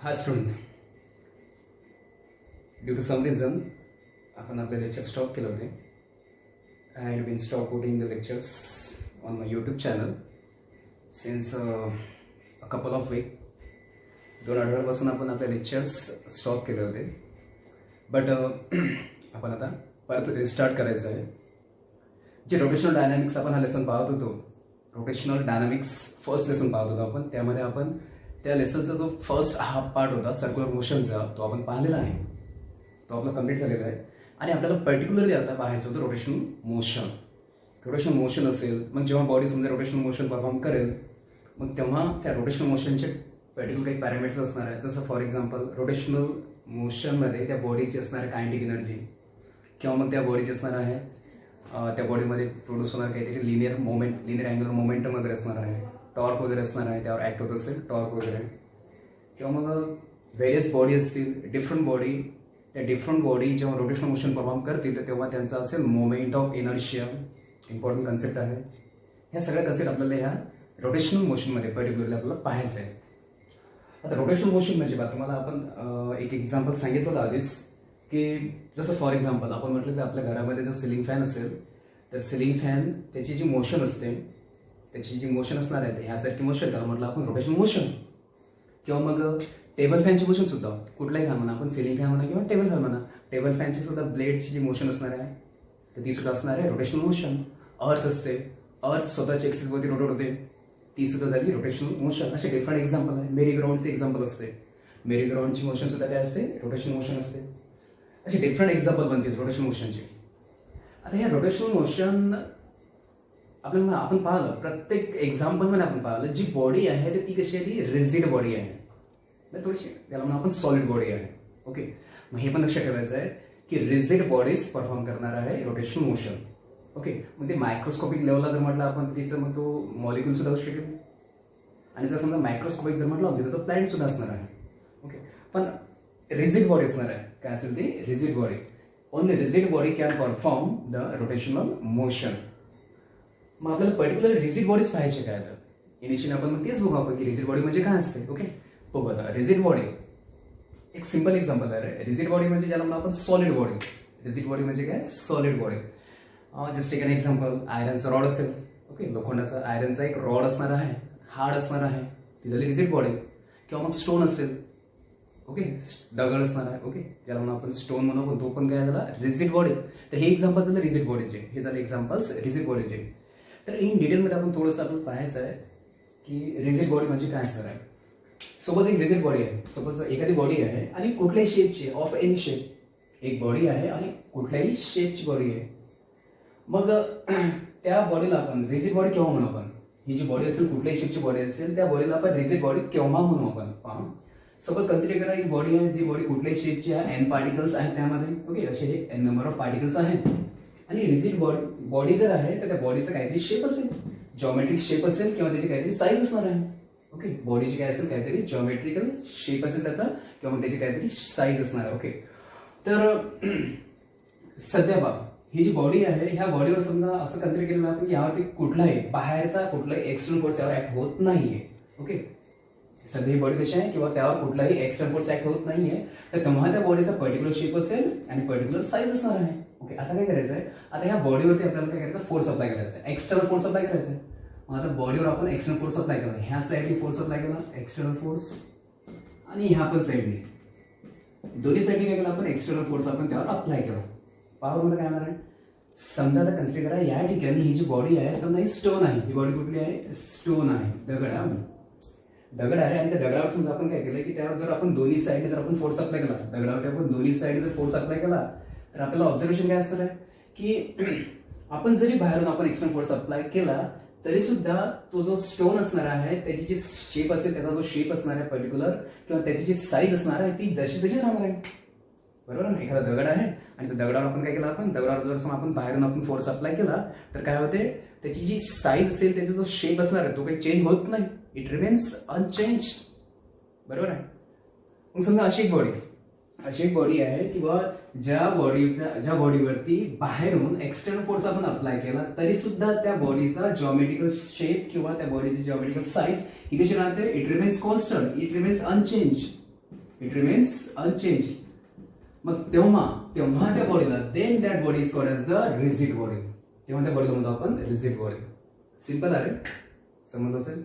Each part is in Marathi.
हा student due to some reason आपण आपले लेक्चर स्टॉप केले होते. I had been stop putting the lectures on my YouTube channel since a couple of week. 2 आठवड्यापासून आपण आपले लेक्चर्स स्टॉप केले होते. बट आपण आता परत रिस्टार्ट करायचं आहे. जे रोटेशनल डायनॅमिक्स आपण हा लेसन पाहत होतो, रोटेशनल डायनॅमिक्स फर्स्ट लेसन पाहत होतो आपण. त्यामध्ये आपण त्या लेसनचा जो फर्स्ट हाफ पार्ट होता सर्क्युलर मोशनचा तो आपण पाहिलेला आहे. तो आपला कंप्लीट झालेला आहे. आणि आपल्याला पर्टिक्युलरली आता पाहायचं होतं रोटेशनल मोशन. रोटेशनल मोशन असेल मग जेव्हा बॉडी समजा रोटेशनल मोशन परफॉर्म करेल मग तेव्हा त्या रोटेशनल मोशनचे पर्टिक्युलर काही पॅरामीटर्स असणार आहे. जसं फॉर एक्झाम्पल रोटेशनल मोशनमध्ये त्या बॉडीची असणार आहे कायनेटिक एनर्जी, किंवा मग त्या बॉडीची असणार आहे त्या बॉडीमध्ये प्रोड्यूस होणार काहीतरी linear moment, linear angular momentum वगैरे असणार आहे, टॉर्क वगैरे असणार आहे, त्यावर ॲक्ट होत असेल टॉर्क वगैरे. किंवा मग व्हेरियस बॉडी असतील, डिफरंट बॉडी, त्या डिफरंट बॉडी जेव्हा रोटेशनल मोशन परफॉर्म करतील तर तेव्हा त्यांचा असेल moment of inertia. Important concept आहे. ह्या सगळ्या कन्सेप्ट आपल्याला ह्या रोटेशनल मोशनमध्ये पर्टिक्युलरली आपल्याला पाहायचं आहे. आता रोटेशनल मोशन म्हणजे बघा, तुम्हाला आपण एक एक्झाम्पल सांगितलं होतं आधीच की जसं फॉर एक्झाम्पल आपण म्हटलं की आपल्या घरामध्ये जर सिलिंग फॅन असेल तर सिलिंग फॅन त्याची जी मोशन असते, त्याची जी मोशन असणार आहे ह्यासारखी मोशन त्याला म्हटलं आपण रोटेशनल मोशन. किंवा मग टेबल फॅनची मोशन सुद्धा, कुठलाही फॅन म्हणा, आपण सिलिंग फॅन म्हणा किंवा टेबल फॅन म्हणा, टेबल फॅनची सुद्धा ब्लेडची जी मोशन असणार आहे तर ती सुद्धा असणार आहे रोटेशनल मोशन. अर्थ असते, अर्थ स्वतःच्या एक्सिसवरती रोटेट होते, ती सुद्धा झाली रोटेशनल मोशन. असे डिफरंट एक्झाम्पल आहे. मेरी ग्राउंडचे एक्झाम्पल असते, मेरी ग्राउंडची मोशन सुद्धा काय असते, रोटेशनल मोशन असते. असे डिफरंट एक्झाम्पल बनतील रोटेशनल मोशनचे. आता ह्या रोटेशनल मोशन आपल्याला आपण पाहिलं, प्रत्येक एक्झाम्पलमध्ये आपण पाहिलं जी बॉडी आहे ती कशी आहे, ती रिजिड बॉडी आहे, थोडीशी त्याला म्हणून आपण सॉलिड बॉडी आहे. ओके, मग हे पण लक्षात ठेवायचं आहे की रिजिड बॉडीज परफॉर्म करणार आहे रोटेशनल मोशन. ओके, मग ते मायक्रोस्कोपिक लेवलला जर म्हटलं आपण तिथं मग तो मॉलिक्यूल सुद्धा असू शकेल, आणि जर समजा मायक्रोस्कोपिक जर म्हटलं तिथं तो प्लॅनेट सुद्धा असणार आहे. ओके, पण रिजिड बॉडी असणार आहे. काय असेल ती rigid body. Only rigid body can perform the rotational motion. मग आपल्याला पर्टिक्युलर रिजिड बॉडीज पाहायचे काय तर इनिशियली आपण मग तेच बघू आपण की रिजिड बॉडी म्हणजे काय असते. ओके, बघू आता रिजिड बॉडी एक सिंपल एक्झाम्पल आहे. रिजिड बॉडी म्हणजे ज्याला म्हणून आपण सॉलिड बॉडी. रिजिड बॉडी म्हणजे काय, solid body. Just take an example, आयरनचा रॉड असेल. ओके, लोखंडाचा आयरनचा एक रॉड असणार आहे, हार्ड असणार आहे, ती झाली रिजिड बॉडी. किंवा मग स्टोन असेल, ओके, दगड असणार आहे, ओके, ज्याला म्हणून आपण स्टोन म्हणू, पण तो पण काय झाला रिजिड बॉडी. तर हे एक्झाम्पल झालं रिजिड बॉडीचे, हे झाले एक्झाम्पल्स रिजिड बॉडीचे. तर इन डिटेलमध्ये आपण थोडंसं आपल्याला पाहायचं आहे की रिजिड बॉडी म्हणजे काय असणार आहे. सपोज एक रिजिड बॉडी आहे, सपोज एखादी बॉडी आहे आणि कुठल्याही शेपची, ऑफ एनी शेप, एक बॉडी आहे आणि कुठल्याही शेपची बॉडी आहे. मग त्या बॉडीला आपण रिजिड बॉडी केव्हा म्हणू आपण, ही जी बॉडी असेल कुठल्याही शेपची बॉडी असेल त्या बॉडीला आपण रिजिड बॉडी केव्हा म्हणू आपण. सपोज कन्सिडर करा एक बॉडी आहे, जी बॉडी कुठल्याही शेपची आहे, एन पार्टिकल्स आहेत त्यामध्ये. ओके, असे हे एन नंबर ऑफ पार्टिकल्स आहेत. आणि रिजिड बॉडी जर आहे तर त्या बॉडीचा काहीतरी शेप असेल, जॉमेट्रिक शेप असेल किंवा त्याची काहीतरी साईज असणार आहे. ओके, बॉडीची काय असेल, काहीतरी जॉमेट्रिकल शेप असेल त्याचा, किंवा मग त्याची काहीतरी साईज असणार आहे. ओके, तर सध्या बघा ही जी बॉडी आहे ह्या बॉडीवर समजा असं कन्सिडर केलेलं आपण की यावरती कुठलाही बाहेरचा कुठलाही एक्सटर्नल फोर्स यावर ऍक्ट होत नाहीये. ओके, सध्या ही बॉडी कशी आहे किंवा त्यावर कुठलाही एक्सटर्नल फोर्स ऍक्ट होत नाहीये, तर तेव्हा त्या बॉडीचा पर्टिक्युलर शेप असेल आणि पर्टिक्युलर साईज असणार आहे. ओके, आता काय करायचं आहे, आता ह्या बॉडीवरती आपल्याला काय करायचं, फोर्स अप्लाय करायचा आहे, एक्सटर्नल फोर्स अप्लाय करायचा आहे. मग आता बॉडीवर आपण एक्सटर्नल फोर्स अप्लाय केला, ह्या साईडने फोर्स अप्लाय केला एक्सटर्नल फोर्स, आणि ह्या पण साईडने, दोन्ही साईडने काय केलं आपण एक्सटर्नल फोर्स आपण त्यावर अप्लाय केला. पॉवर मध्ये काय होणार आहे, समजा आता कन्सिडर करा या ठिकाणी ही जी बॉडी आहे समजा ही स्टोन आहे, ही बॉडी कुठली आहे, स्टोन आहे, दगड आहे, दगड आहे. आणि त्या दगडावर समजा आपण काय केलं की त्यावर जर आपण दोन्ही साईडने जर आपण फोर्स अप्लाय केला, दगडावरती आपण दोन्ही साईडने जर फोर्स अप्लाय केला तर आपल्याला ऑब्झर्वेशन काय असणार आहे की आपण जरी बाहेरून आपण एक्सटर्नल फोर्स अप्लाय केला तरी सुद्धा तो जो स्टोन असणार आहे त्याची जी शेप असेल, त्याचा जो शेप असणार आहे पर्टिक्युलर, किंवा त्याची जी साईज असणार आहे ती जशी तशी राहणार आहे. बरोबर ना, एखादा दगड आहे आणि त्या दगडावर आपण काय केलं, आपण दगडावर जर आपण बाहेरून आपण फोर्स अप्लाय केला तर काय होते, त्याची जी साईज असेल, त्याचा जो शेप असणार आहे तो काही चेंज होत नाही, इट रिमेन्स अनचेंज. बरोबर आहे. मग समजा अशी एक बॉडी आहे किंवा ज्या बॉडीवरती बाहेरून एक्सटर्नल फोर्स आपण अप्लाय केला तरी सुद्धा त्या बॉडीचा जॉमेट्रिकल शेप किंवा त्या बॉडीची जॉमेट्रिकल साईज ही कशी राहते, it remains constant, it remains unchange. It remains unchange. मग तेव्हा त्या बॉडीला then that body is called as the rigid body. तेव्हा त्या बॉडीला म्हणतो आपण रिजिड बॉडी. सिंपल आहे, समजलं असेल.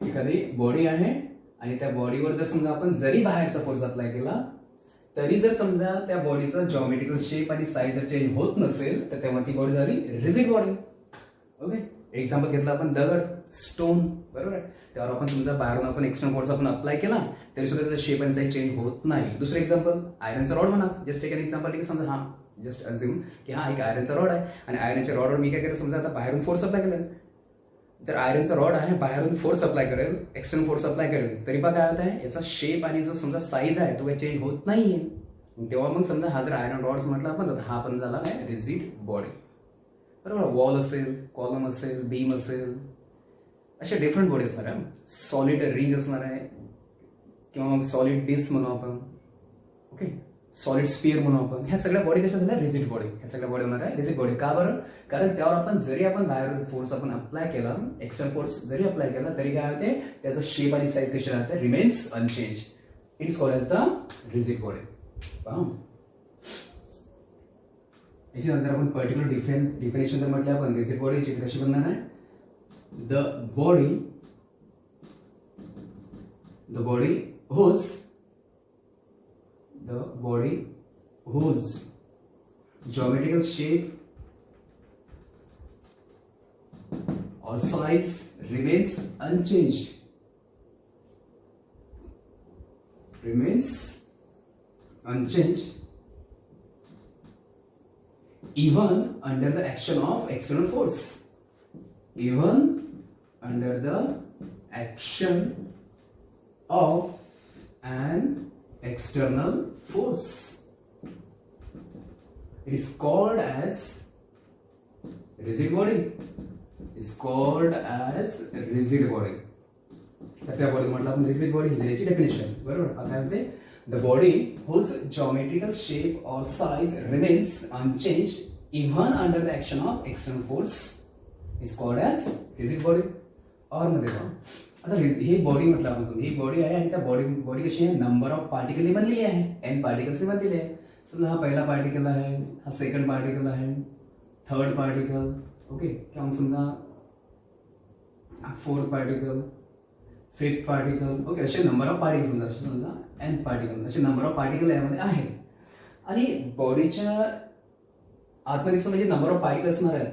एखादी बॉडी आहे आणि त्या बॉडीवर जर समजा आपण जरी बाहेरचा फोर्स अप्लाय केला तरी जर समजा त्या बॉडीचा जॉमेट्रिकल शेप आणि साईज जर चेंज होत नसेल तर तेव्हा ती बॉडी झाली रिजिड बॉडी. ओके, एक्झाम्पल घेतलं आपण दगड, स्टोन, बरोबर आहे. त्यावर आपण समजा बाहेरून आपण एक्सटर्नल फोर्स आपण अप्लाय केला तरी सुद्धा त्याचा शेप आणि साईज चेंज होत नाही. दुसरं एक्झाम्पल आयरनचा रॉड म्हणा. जस्ट एक एक्झाम्पल की समजा हा जस्ट अज्युम की हा एक आयरनचा रॉड आहे आणि आयरनच्या रॉडवर मी काय केलं समजा आता बाहेरून फोर्स अप्लाय केला. जर आयरनचा रॉड आहे बाहेरून फोर्स अप्लाय करेल, एक्सटर्नल फोर्स अप्लाय करेल तरी बघा काय होत आहे याचा शेप आणि जो समजा साईज आहे तो काही चेंज होत नाहीये. तेव्हा मग समजा हा जर आयरन रॉड म्हटलं आपण तर हा पण झाला काय रिजिड बॉडी. बरोबर. वॉल असेल, कॉलम असेल, बीम असेल, अशा डिफरंट बॉडी असणार आहे. सॉलिड रिंग असणार आहे किंवा मग सॉलिड डिस्क म्हणू आपण. ओके, सॉलिड स्पिअर म्हणू आपण. ह्या सगळ्या बॉडी कशा झाल्या रिजिड बॉडी. ह्या सगळ्या बॉडी होणार आहे रिजिड बॉडी. का बरं? कारण त्यावर आपण जरी आपण बाहेर फोर्स आपण अप्लाय केला, एक्सटर्नल फोर्स जरी अप्लाय केला तरी काय होते त्याचा शेप आणि साईज कशी राहते remains unchange. It is called as the rigid body. याच्यानंतर आपण पर्टिक्युलर डिफिनेशन जर म्हटलं आपण रिजिड बॉडीची कशी बनणार आहे. The body whose geometrical shape or size remains unchanged even under the action of external force. Even under the action of an external force, it is called as rigid body. Is called as rigid body. तर त्या बॉडी म्हटलं आपण रिजिड बॉडी ही त्याची डेफिनेशन. बरोबर. काय म्हणते the body whose geometrical shape or size remains unchanged even under the action of external force is called as rigid body. और मध्ये आता ही बॉडी म्हटलं आपण समजा ही बॉडी आहे आणि त्या बॉडी कशी आहे नंबर ऑफ पार्टिकल बनलेली आहे. एन पार्टिकल्स बनलेले आहे. समजा हा पहिला पार्टिकल आहे, हा सेकंड पार्टिकल आहे, थर्ड पार्टिकल, ओके, किंवा समजा fourth particle, fifth particle, okay, असे नंबर ऑफ पार्टिकल समजा एन पार्टिकल असे नंबर ऑफ पार्टिकल यामध्ये आहेत. आणि बॉडीच्या आतमध्ये म्हणजे नंबर ऑफ पार्टिकल असणार आहेत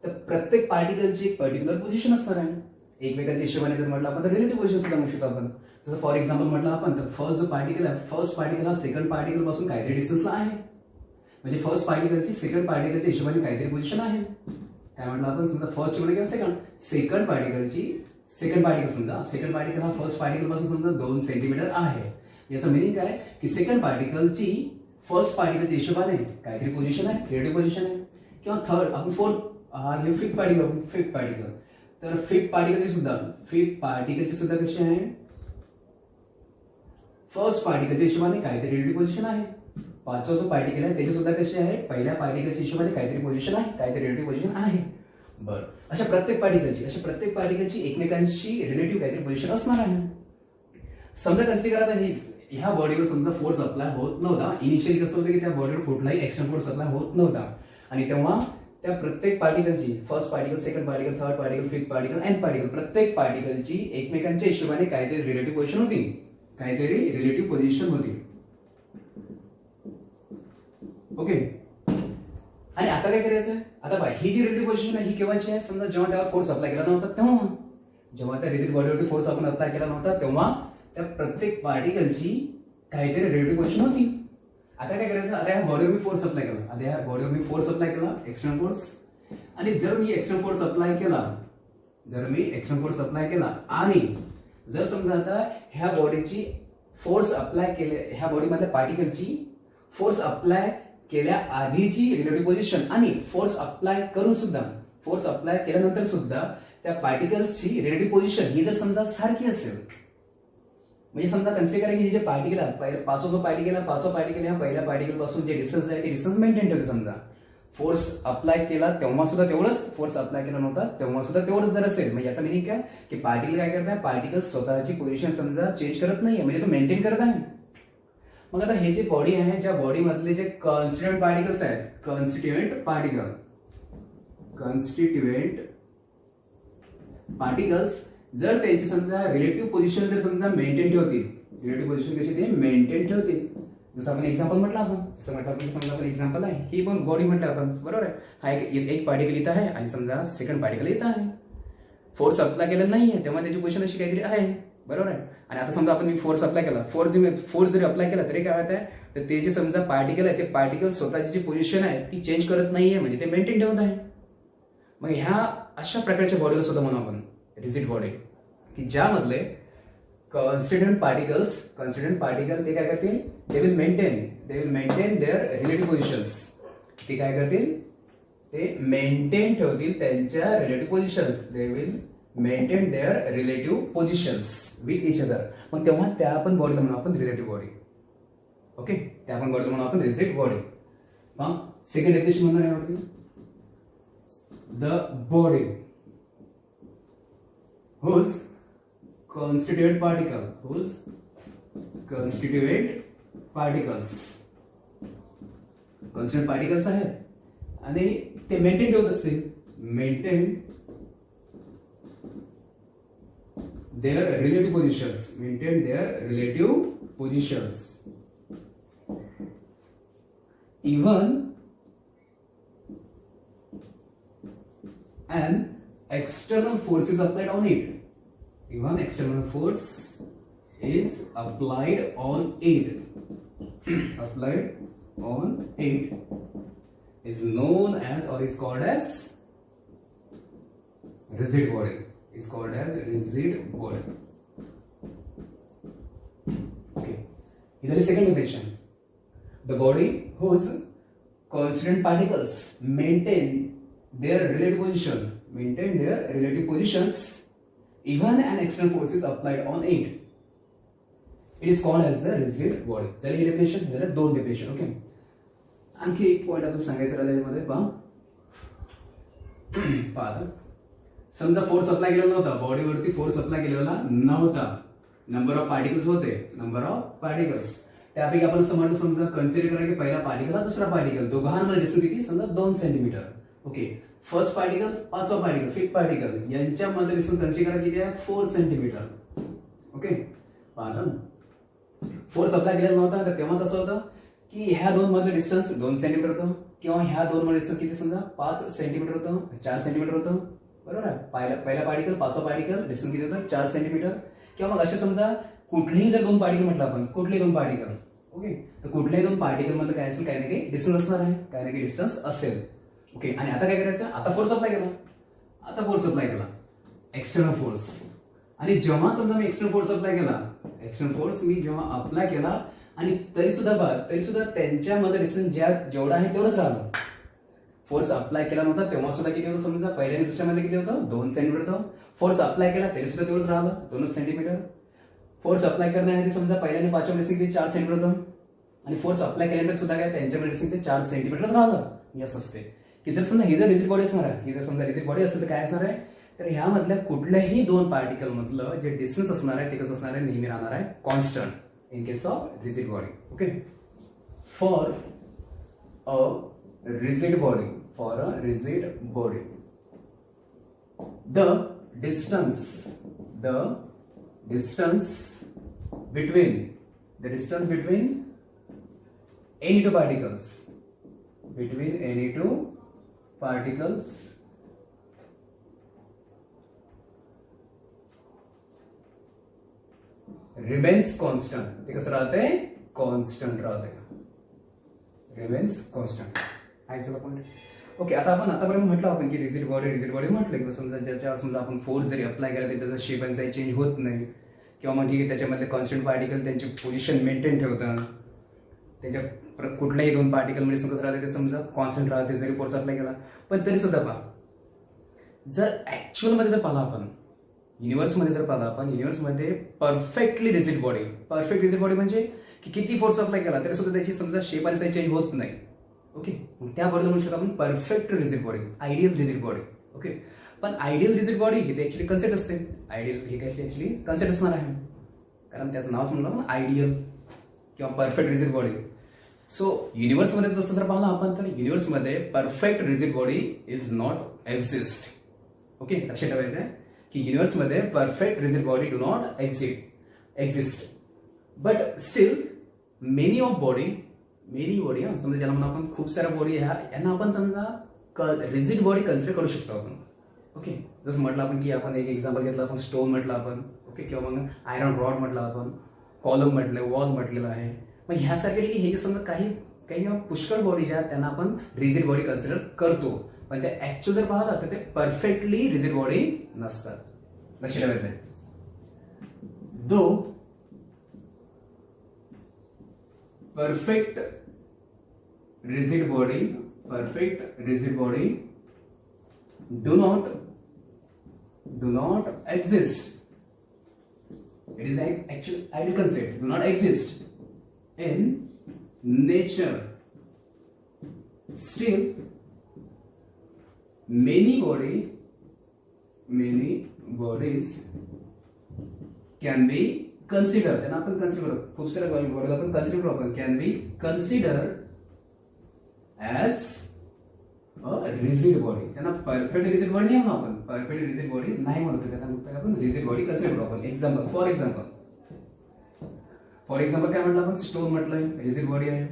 तर प्रत्येक पार्टिकलची एक पर्टिक्युलर पोझिशन असणार आहे. एकमेकांच्या हिशोबाने जर म्हटलं आपण तर रिलेटिव्ह पोझिशन सुद्धा म्हणू शकतो आपण. जसं फॉर एक्झाम्पल म्हटलं आपण तर फर्स्ट जो पार्टिकल आहे फर्स्ट पार्टिकल हा सेकंड पार्टिकल पासून काहीतरी डिस्टन्सला आहे. म्हणजे फर्स्ट पार्टिकलची सेकंड पार्टिकलच्या हिशोबाने काहीतरी पोझिशन आहे. काय म्हटलं आपण समजा फर्स्ट मध्ये किंवा सेकंड पार्टिकलची सेकंड पार्टिकल हा फर्स्ट पार्टिकल पासून समजा 2 सेंटीमीटर आहे. याचं मिनिंग काय की सेकंड पार्टिकलची फर्स्ट पार्टिकलच्या हिशोबाने काहीतरी पोझिशन आहे, रिलेटिव्ह पोझिशन आहे. किंवा थर्ड आपण फोर्थ हे फिफ्थ पार्टिकल तर फिफ्थ पार्टिकलची सुद्धा कशी आहे फर्स्ट पार्टिकलच्या हिशोबाने काहीतरी रिलेटिव्ह पोझिशन आहे. पाचवा जो पार्टिकल आहे त्याची सुद्धा कशी आहे पहिल्या पार्टिकलच्या हिशोबाने काहीतरी पोझिशन आहे, काहीतरी रिलेटिव्ह पोझिशन आहे. बरं, अशा प्रत्येक पार्टिकलची एकमेकांशी रिलेटिव्ह काहीतरी पोझिशन असणार आहे. समजा कन्सिडर करा ह्या बॉडीवर समजा फोर्स अप्लाय होत नव्हता. इनिशियली कसं होतं की त्या बॉडीवर कुठलाही एक्सटर्नल फोर्स अप्लाय होत नव्हता आणि तेव्हा त्या प्रत्येक पार्टिकलची first particle, second particle, third particle, fifth particle, N particle प्रत्येक पार्टिकलची एकमेकांच्या हिशोबाने काहीतरी रिलेटिव्ह पोझिशन होती. ओके, आणि आता काय करायचं आता बाय ही जी रिलेटिव्ह पोझिशन आहे ही केव्हाची आहे समजा जेव्हा त्यावर फोर्स अप्लाय केला नव्हता तेव्हा. जेव्हा त्या रिजिड बॉडीवरती फोर्स आपण अप्लाय केला नव्हता तेव्हा त्या प्रत्येक पार्टिकलची काहीतरी रिलेटिव्ह पोझिशन होती. आता काय करायचं आता ह्या बॉडीवर मी फोर्स अप्लाय केला, एक्सटर्नल फोर्स. आणि जर मी एक्सटर्नल फोर्स अप्लाय केला आणि जर समजा आता ह्या बॉडीची फोर्स अप्लाय केले ह्या बॉडीमधल्या पार्टिकलची फोर्स अप्लाय केल्या आधीची रिलेटिव्ह पोझिशन आणि फोर्स अप्लाय केल्यानंतर सुद्धा त्या पार्टिकल्सची रिलेटिव्ह पोझिशन ही जर समजा सारखी असेल म्हणजे समजा कन्सिडर करा की हे जे पार्टिकल आहे पाचवा पार्टिकल ह्या पहिल्या पार्टिकल पासून जे डिस्टन्स आहे ते डिस्टन्स मेंटेन ठेवतो समजा. फोर्स अप्लाय केला तेव्हा सुद्धा तेवढंच, फोर्स अप्लाय केला नव्हता तेव्हा सुद्धा तेवढंच जर असेल, म्हणजे याचा मिनिंग काय की पार्टिकल काय करत आहे, पार्टिकल स्वतःची पोझिशन समजा चेंज करत नाहीये, म्हणजे तो मेंटेन करत आहे. मग आता हे जे बॉडी आहे, ज्या बॉडी मधले जे कॉन्स्टिट्युएंट पार्टिकल्स आहेत, कॉन्स्टिट्युएंट पार्टिकल्स जर त्यांची समजा रिलेटिव्ह पोझिशन जर समजा मेंटेन ठेवतील, रिलेटिव्ह पोझिशन कशी ते मेंटेन ठेवतील. जसं आपण एक्झाम्पल म्हटलं, समजा आपण एक्झाम्पल आहे, ही पण बॉडी म्हटलं आपण, बरोबर आहे. हा एक पार्टिकल इथं आहे आणि समजा सेकंड पार्टिकल इथं आहे. फोर्स अप्लाय केलेला नाहीये तेव्हा त्याची पोझिशन अशी काहीतरी आहे, बरोबर आहे. आणि आता समजा आपण फोर्स अप्लाय केला, फोर्स जरी अप्लाय केला तरी काय होत आहे, तर ते जे समजा पार्टिकल आहे ते पार्टिकल स्वतःची जी पोझिशन आहे ती चेंज करत नाहीये, म्हणजे ते मेंटेन ठेवत आहे. मग ह्या अशा प्रकारच्या बॉडीला सुद्धा म्हणू आपण रिजिड बॉडी, की ज्यामधले कॉन्स्टिट्युएंट पार्टिकल ते काय करतील, they will maintain their relative positions. ते काय करतील, ते मेंटेन ठेवतील त्यांच्या relative positions. They will maintain their relative positions with each other. मग तेव्हा त्या आपण बॉडीला म्हणू आपण रिलेटिव्ह बॉडी. ओके, त्या आपण बॉडीला म्हणू आपण रिजिड बॉडी. मग सेकंड डेफिनेशन म्हणणार यावरती, the body whose constituent particles आहेत आणि ते मेंटेन ठेवत असतील, maintain their relative positions even an external force is applied on it. Even external force is applied on it. Applied on it is known as or is called as rigid body. Is called as rigid body. Okay. Here is second definition. The body whose constituent particles maintain their relative positions even an external force is applied on it. It is called as the rigid body. चलिए ही डेफिनेशन झालं, दोन डेफिनेशन. ओके, आणखी एक पॉइंट आपल्याला सांगायचं राहिलं यामध्ये. पहा समजा फोर्स अप्लाय केलेला नव्हता, बॉडीवरती फोर्स अप्लाय केलेला नव्हता, नंबर ऑफ पार्टिकल्स होते, त्यापैकी आपण असं म्हणतो समजा कन्सिडर करा की पहिला पार्टिकल हा दुसरा पार्टिकल, दोघांमध्ये डिस्टन्स किती, समजा 2 सेंटीमीटर. ओके, फर्स्ट पार्टिकल, पाचवा पार्टिकल, फिफ्थ पार्टिकल यांच्यामध्ये डिस्टन्स कन्सिडर करा किती आहे, 4 सेंटीमीटर. ओके, पाहता फोर्स अप्लाय केलेला नव्हता तर तेव्हा कसं होतं की ह्या दोन मध्ये डिस्टन्स 2 सेंटीमीटर होतं, किंवा ह्या दोन मध्ये डिस्टन्स किती समजा 5 सेंटीमीटर होतं, 4 सेंटीमीटर होतं, बरोबर आहे. पहिला पार्टिकल, पाचवा पार्टिकल डिस्टन्स किती होतं, 4 सेंटीमीटर. किंवा मग असे समजा कुठलेही जर दोन पार्टिकल म्हटलं आपण, कुठलेही दोन पार्टिकल, ओके, तर कुठल्याही दोन पार्टिकल मध्ये काय असेल, काही ना काही डिस्टन्स असणार आहे, काही ना काही डिस्टन्स असेल. ओके, आणि आता काय करायचं, आता फोर्स अप्लाय केला, एक्सटर्नल फोर्स. आणि जेव्हा समजा मी एक्सटर्नल फोर्स मी जेव्हा अप्लाय केला आणि तरी सुद्धा त्यांच्यामध्ये डिस्टन्स जेवढा आहे तेवढंच राहिलं. फोर्स अप्लाय केला नव्हता तेव्हा सुद्धा किती होतं, समजा पहिल्या आणि दुसऱ्यामध्ये किती होतं, 2 सेंटीमीटर होतं. फोर्स अप्लाय केला तरी सुद्धा तेवढंच राहिलं, 2 सेंटीमीटर. फोर्स अप्लाय करण्याआधी समजा पहिल्या आणि पाचव्या डिस्टन्स किती, 4 सेंटीमीटर होतं. आणि फोर्स अप्लाय केल्यानंतर सुद्धा काय त्यांच्यामध्ये डिस्टन्स ते 4 सेंटीमीटरच राहिलं. यस असते की जर समजा ही जर रिजिड बॉडी असणार आहे, असेल तर काय असणार आहे, तर ह्यामधल्या कुठल्याही दोन पार्टिकल मधलं जे डिस्टन्स असणार आहे ते कसं असणार आहे, नेहमी राहणार आहे constant in case of rigid body. Okay, for a rigid body the distance between any two particles remains constant. ते कसं राहते, कॉन्स्टंट राहते, रिमेन्स कॉन्स्टंट. चला पॉइंट. ओके, आता आपण आतापर्यंत म्हटलं आपण की रिजिड बॉडी म्हटलं की समजा ज्याच्या समजा आपण फोर्स जरी अप्लाय केला तर त्याचा शेप आणि साईज चेंज होत नाही, किंवा मग ठीक आहे त्याच्यामधले कॉन्स्टंट पार्टिकल त्यांची पोझिशन मेंटेन ठेवतात, त्याच्या कुठल्याही दोन पार्टिकल मध्ये कसं राहते ते समजा कॉन्स्टंट राहते जरी फोर्स अप्लाय केला. पण तरी सुद्धा पहा, जर ऍक्च्युअल मध्ये जर पाहिला आपण, युनिव्हर्समध्ये परफेक्टली रिजिड बॉडी म्हणजे की किती फोर्स अप्लाय केला तरी सुद्धा त्याची समजा शेप आणि साईज चेंज होत नाही. ओके, मग त्या बॉडीला म्हणू शकतो आपण perfect rigid body, ideal rigid body. Okay, पण आयडियल रिजिड बॉडी ही ते ऍक्च्युली कन्सेप्ट असते. आयडियल हे काय ऍक्च्युली कन्सेप्ट असणार आहे, कारण त्याचं नावच म्हणलं ना आयडियल किंवा परफेक्ट रिजिड बॉडी. सो युनिव्हर्समध्ये तसं जर पाहिलं आपण तर युनिव्हर्समध्ये perfect rigid body is not exist. Okay, लक्षात ठेवायचं आहे की युनिव्हर्समध्ये perfect rigid body do not exist. But still many body समजा ज्याला म्हणून आपण खूप साऱ्या बॉडी यांना आपण समजा रिजिड बॉडी कन्सिडर करू शकतो आपण. ओके, जसं म्हटलं आपण की आपण एक एक्झाम्पल घेतलं, आपण स्टोन म्हटलं आपण. ओके, किंवा मग आयरन रॉड म्हटलं आपण, कॉलम म्हटलं, वॉल म्हटलेलं आहे. मग ह्यासारखे हे जे समजा काही पुष्कळ बॉडी ज्या त्यांना आपण रिजिड बॉडी कन्सिडर करतो, पण ते ऍक्च्युअल जर पाहिलं तर ते परफेक्टली रिजिड बॉडी नसतात. लक्ष ठेवायचं आहे. दो perfect rigid body do not exist. It is actual ideal concept, do not exist in nature. Still many bodies can be consider, त्यांना आपण कन्सिडर करू, खूप साऱ्या बॉडीला आपण कन्सिडर करू, आपण can be consider as a rigid body. त्यांना परफेक्ट रिजिड बॉडी नाही म्हणू आपण, परफेक्ट रिजिड बॉडी नाही म्हणतो, त्यांना आपण रिजिड बॉडी कन्सिडर करू आपण. एक्झाम्पल, फॉर एक्झाम्पल काय म्हटलं आपण, स्टोन म्हटलंय रिजिड बॉडी आहे,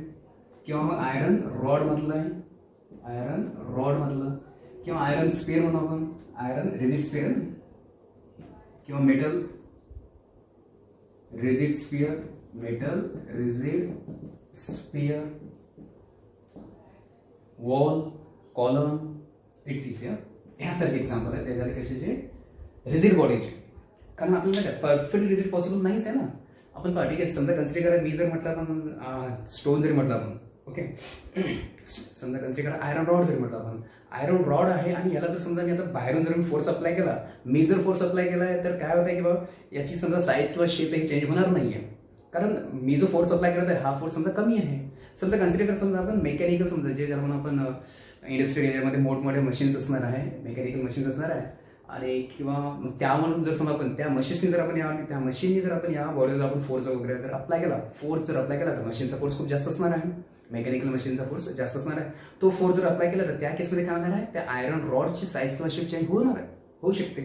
किंवा मग आयरन रॉड म्हटलंय, किंवा आयरन स्पियर म्हणू आपण, आयरन रिजिड स्पियर, किंवा metal rigid sphere, metal rigid sphere, wall, column, etc. ह्यासारखे एक्झाम्पल आहे त्याच्यात कशाचे, रिजिड बॉडीचे. कारण आपल्याला परफेक्ट रिजिड पॉसिबल नाहीच आहे ना. आपण ठीक आहे, समजा कन्सिडर करा, मी जर म्हटलं आपण स्टोन जरी म्हटलं आपण, ओके, समजा कन्सिडर करा आयरन रॉड जरी म्हटलं आपण, आयरन रॉड आहे आणि याला जर समजा मी आता बाहेरून जर मी फोर्स अप्लाय केला, मी जर फोर्स अप्लाय केलाय तर काय होतंय की बाबा याची समजा साईज किंवा शेप ही चेंज होणार नाहीये, कारण मी जो फोर्स अप्लाय करत आहे हा फोर्स समजा कमी आहे. समजा कन्सिडर कर, समजा आपण मेकॅनिकल समजा जे ज्याला म्हणून आपण इंडस्ट्रियल एरियामध्ये मोठमोठे मशीन्स असणार आहे, मेकॅनिकल मशीन्स असणार आहे, आणि किंवा त्यामधून जर समजा आपण त्या मशीन्सनी जर आपण या बॉडीवर आपण फोर्स वगैरे जर अप्लाय केला, तर मशीनचा फोर्स खूप जास्त असणार आहे, मेकॅनिकल मशीनचा फोर्स जास्त असणार आहे. तो फोर्स जर अप्लाय केला तर त्या केसमध्ये काय होणार आहे, त्या आयरन रॉडची साईज किंवा शेप चेंज होऊ शकते.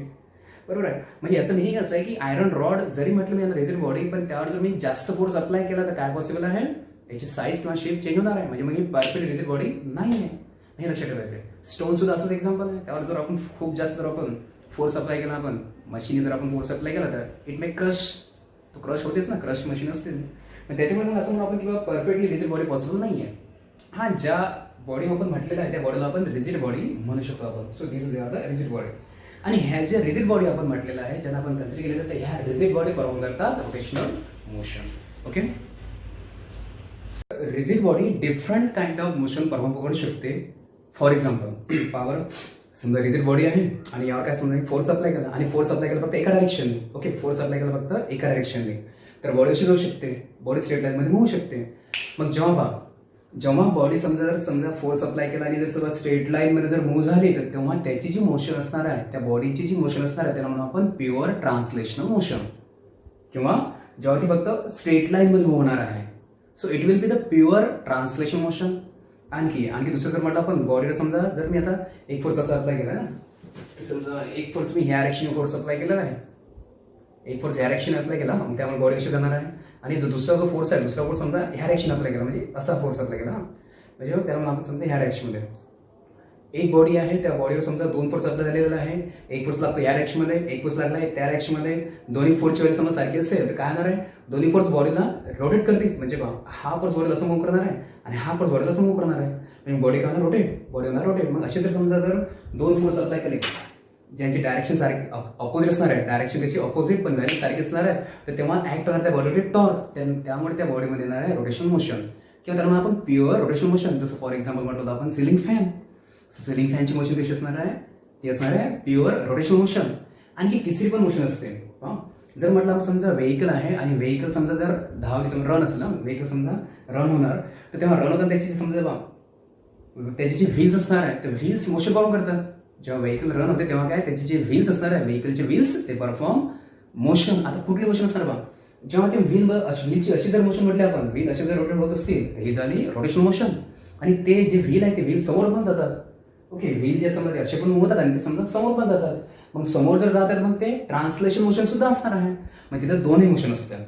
बरोबर आहे. म्हणजे याचं मिनिंग असं आहे की आयरन रॉड जरी म्हटलं मी याला रिजिड बॉडी, पण त्यावर जर मी जास्त फोर्स अप्लाय केला तर काय पॉसिबल आहे, याची साईज किंवा शेप चेंज होणार आहे. म्हणजे मग ही परफेक्ट रिजिड बॉडी नाही आहे, हे लक्षात ठेवायचं आहे. स्टोन सुद्धा असंच एक्झाम्पल आहे. त्यावर जर आपण खूप जास्त जर आपण फोर्स अप्लाय केला, आपण मशीन जर आपण फोर्स अप्लाय केला तर इट मे क्रश, तो क्रश होतेच ना, क्रश मशीन असते. मग त्याच्यामुळे मग असं म्हणून आपण किंवा परफेक्टली रिजिड बॉडी पॉसिबल नाही आहे. हा, ज्या बॉडी आपण म्हटलेलं आहे त्या बॉडीला आपण रिजिड बॉडी म्हणू शकतो आपण. So this is the rigid body. आणि ह्या ज्या रिजिड बॉडी आपण म्हटलेलं आहे, ज्यांना आपण कन्सिडर केलेलं तर ह्या रिजिड बॉडी परफॉर्म करतात rotational motion. Okay, rigid body different kind of motion perform करू शकते. फॉर एक्झाम्पल, पॉवर समजा रिजिड बॉडी आहे आणि यावर काय समजा फोर्स अप्लाय केला, आणि फोर्स अप्लाय केला फक्त एका डायरेक्शनने. ओके, फोर्स अप्लाय केला फक्त एका डायरेक्शनने, तर बॉडी अशी जाऊ शकते, बॉडी स्ट्रेट लाईन मध्ये होऊ शकते. मग जेव्हा बॉडी समजा फोर्स अप्लाय केला आणि जर सगळं स्ट्रेट लाईन मध्ये जर मूव्ह झाली, तर तेव्हा त्याची जी मोशन असणार आहे, त्या बॉडीची जी मोशन असणार आहे त्याला म्हणून आपण प्युअर ट्रान्सलेशनल मोशन. किंवा जेव्हा ती फक्त स्ट्रेट लाईन मध्ये मूव्ह होणार आहे, so it will be the pure translation motion. आणखी दुसरं जर म्हटलं आपण बॉडीला समजा जर मी आता एक फोर्स असा अप्लाय केला ना, समजा एक फोर्स मी ह्या डायरेक्शन फोर्स अप्लाय केलेला आहे, एक फोर्स ह्या डायरेक्शन अप्लाय केला, मग त्यामुळे बॉडी अशी जाणार आहे. आणि जो दुसरा फोर्स आहे, दुसरा फोर्स समजा ह्या डायरेक्शन अप्लाय केला, म्हणजे असा फोर्स अप्लाय केला, म्हणजे त्यामुळे आपण समजा ह्या डायरेक्शनमध्ये एक बॉडी आहे, त्या बॉडीवर समजा दोन फोर्स अप्लाय झालेला आहे. एक फोर्स लागतो या डायरेक्शनमध्ये, एक फोर्स लागला आहे त्या डायरेक्शनमध्ये. दोन्ही फोर्सची व्हॅल्यू समजा सारखी असेल तर काय होणार आहे, दोन्ही फोर्स बॉडीला रोटेट करतील. म्हणजे हा फोर्स बॉडीला असं मूव्ह करणार आहे आणि हा फोर्स बॉडीला असं मूव्ह करणार आहे, म्हणजे बॉडी काय होणार, बॉडी होणार रोटेट. मग असे जर समजा जर दोन फोर्स अप्लाय केले ज्यांची डायरेक्शन सारखी ऑपोजिट असणार आहे, डायरेक्शन त्याची ऑपोजिट पण व्हॅल्यू सारखी असणार आहे, तर तेव्हा ऍक्ट होणार त्या बॉडीवर टॉर्क, त्यामुळे त्या बॉडीमध्ये येणार आहे रोटेशन मोशन, किंवा त्यामुळे आपण प्युअर रोटेशन मोशन. जसं फॉर एक्झाम्पल म्हटलं आपण सिलिंग फॅनची मोशन कशी असणार आहे, ती असणार आहे प्युअर रोटेशन मोशन. आणि ही तिसरी पण मोशन असते. जर म्हटलं आपण समजा व्हेकल आहे आणि व्हेकल समजा जर धावली, समजा रन असेल ना, व्हेकल समजा रन होणार, तर तेव्हा रन होताना त्याची समजा त्याचे जे व्हील्स असणार आहेत ते व्हील्स मोशन परफॉर्म करतात. जेव्हा व्हेकल रन होते तेव्हा काय त्याचे जे व्हील्स असणार आहे व्हेकलचे व्हील्स ते परफॉर्म मोशन. आता कुठली मोशन असणार बा, जेव्हा ते व्हीलची अशी जर मोशन म्हटली आपण, व्हील अशी जर रोटेट होत असतील तर ही झाली रोटेशनल मोशन. आणि ते जे व्हील आहे ते व्हील समोर पण जातात. ओके, व्हील जे समजा असे पण होतात आणि ते समजा समोर पण जातात. मग समोर जर जातात मग ते ट्रान्सलेशन मोशन सुद्धा असणार आहे. मग तिथं दोन्ही मोशन असतात,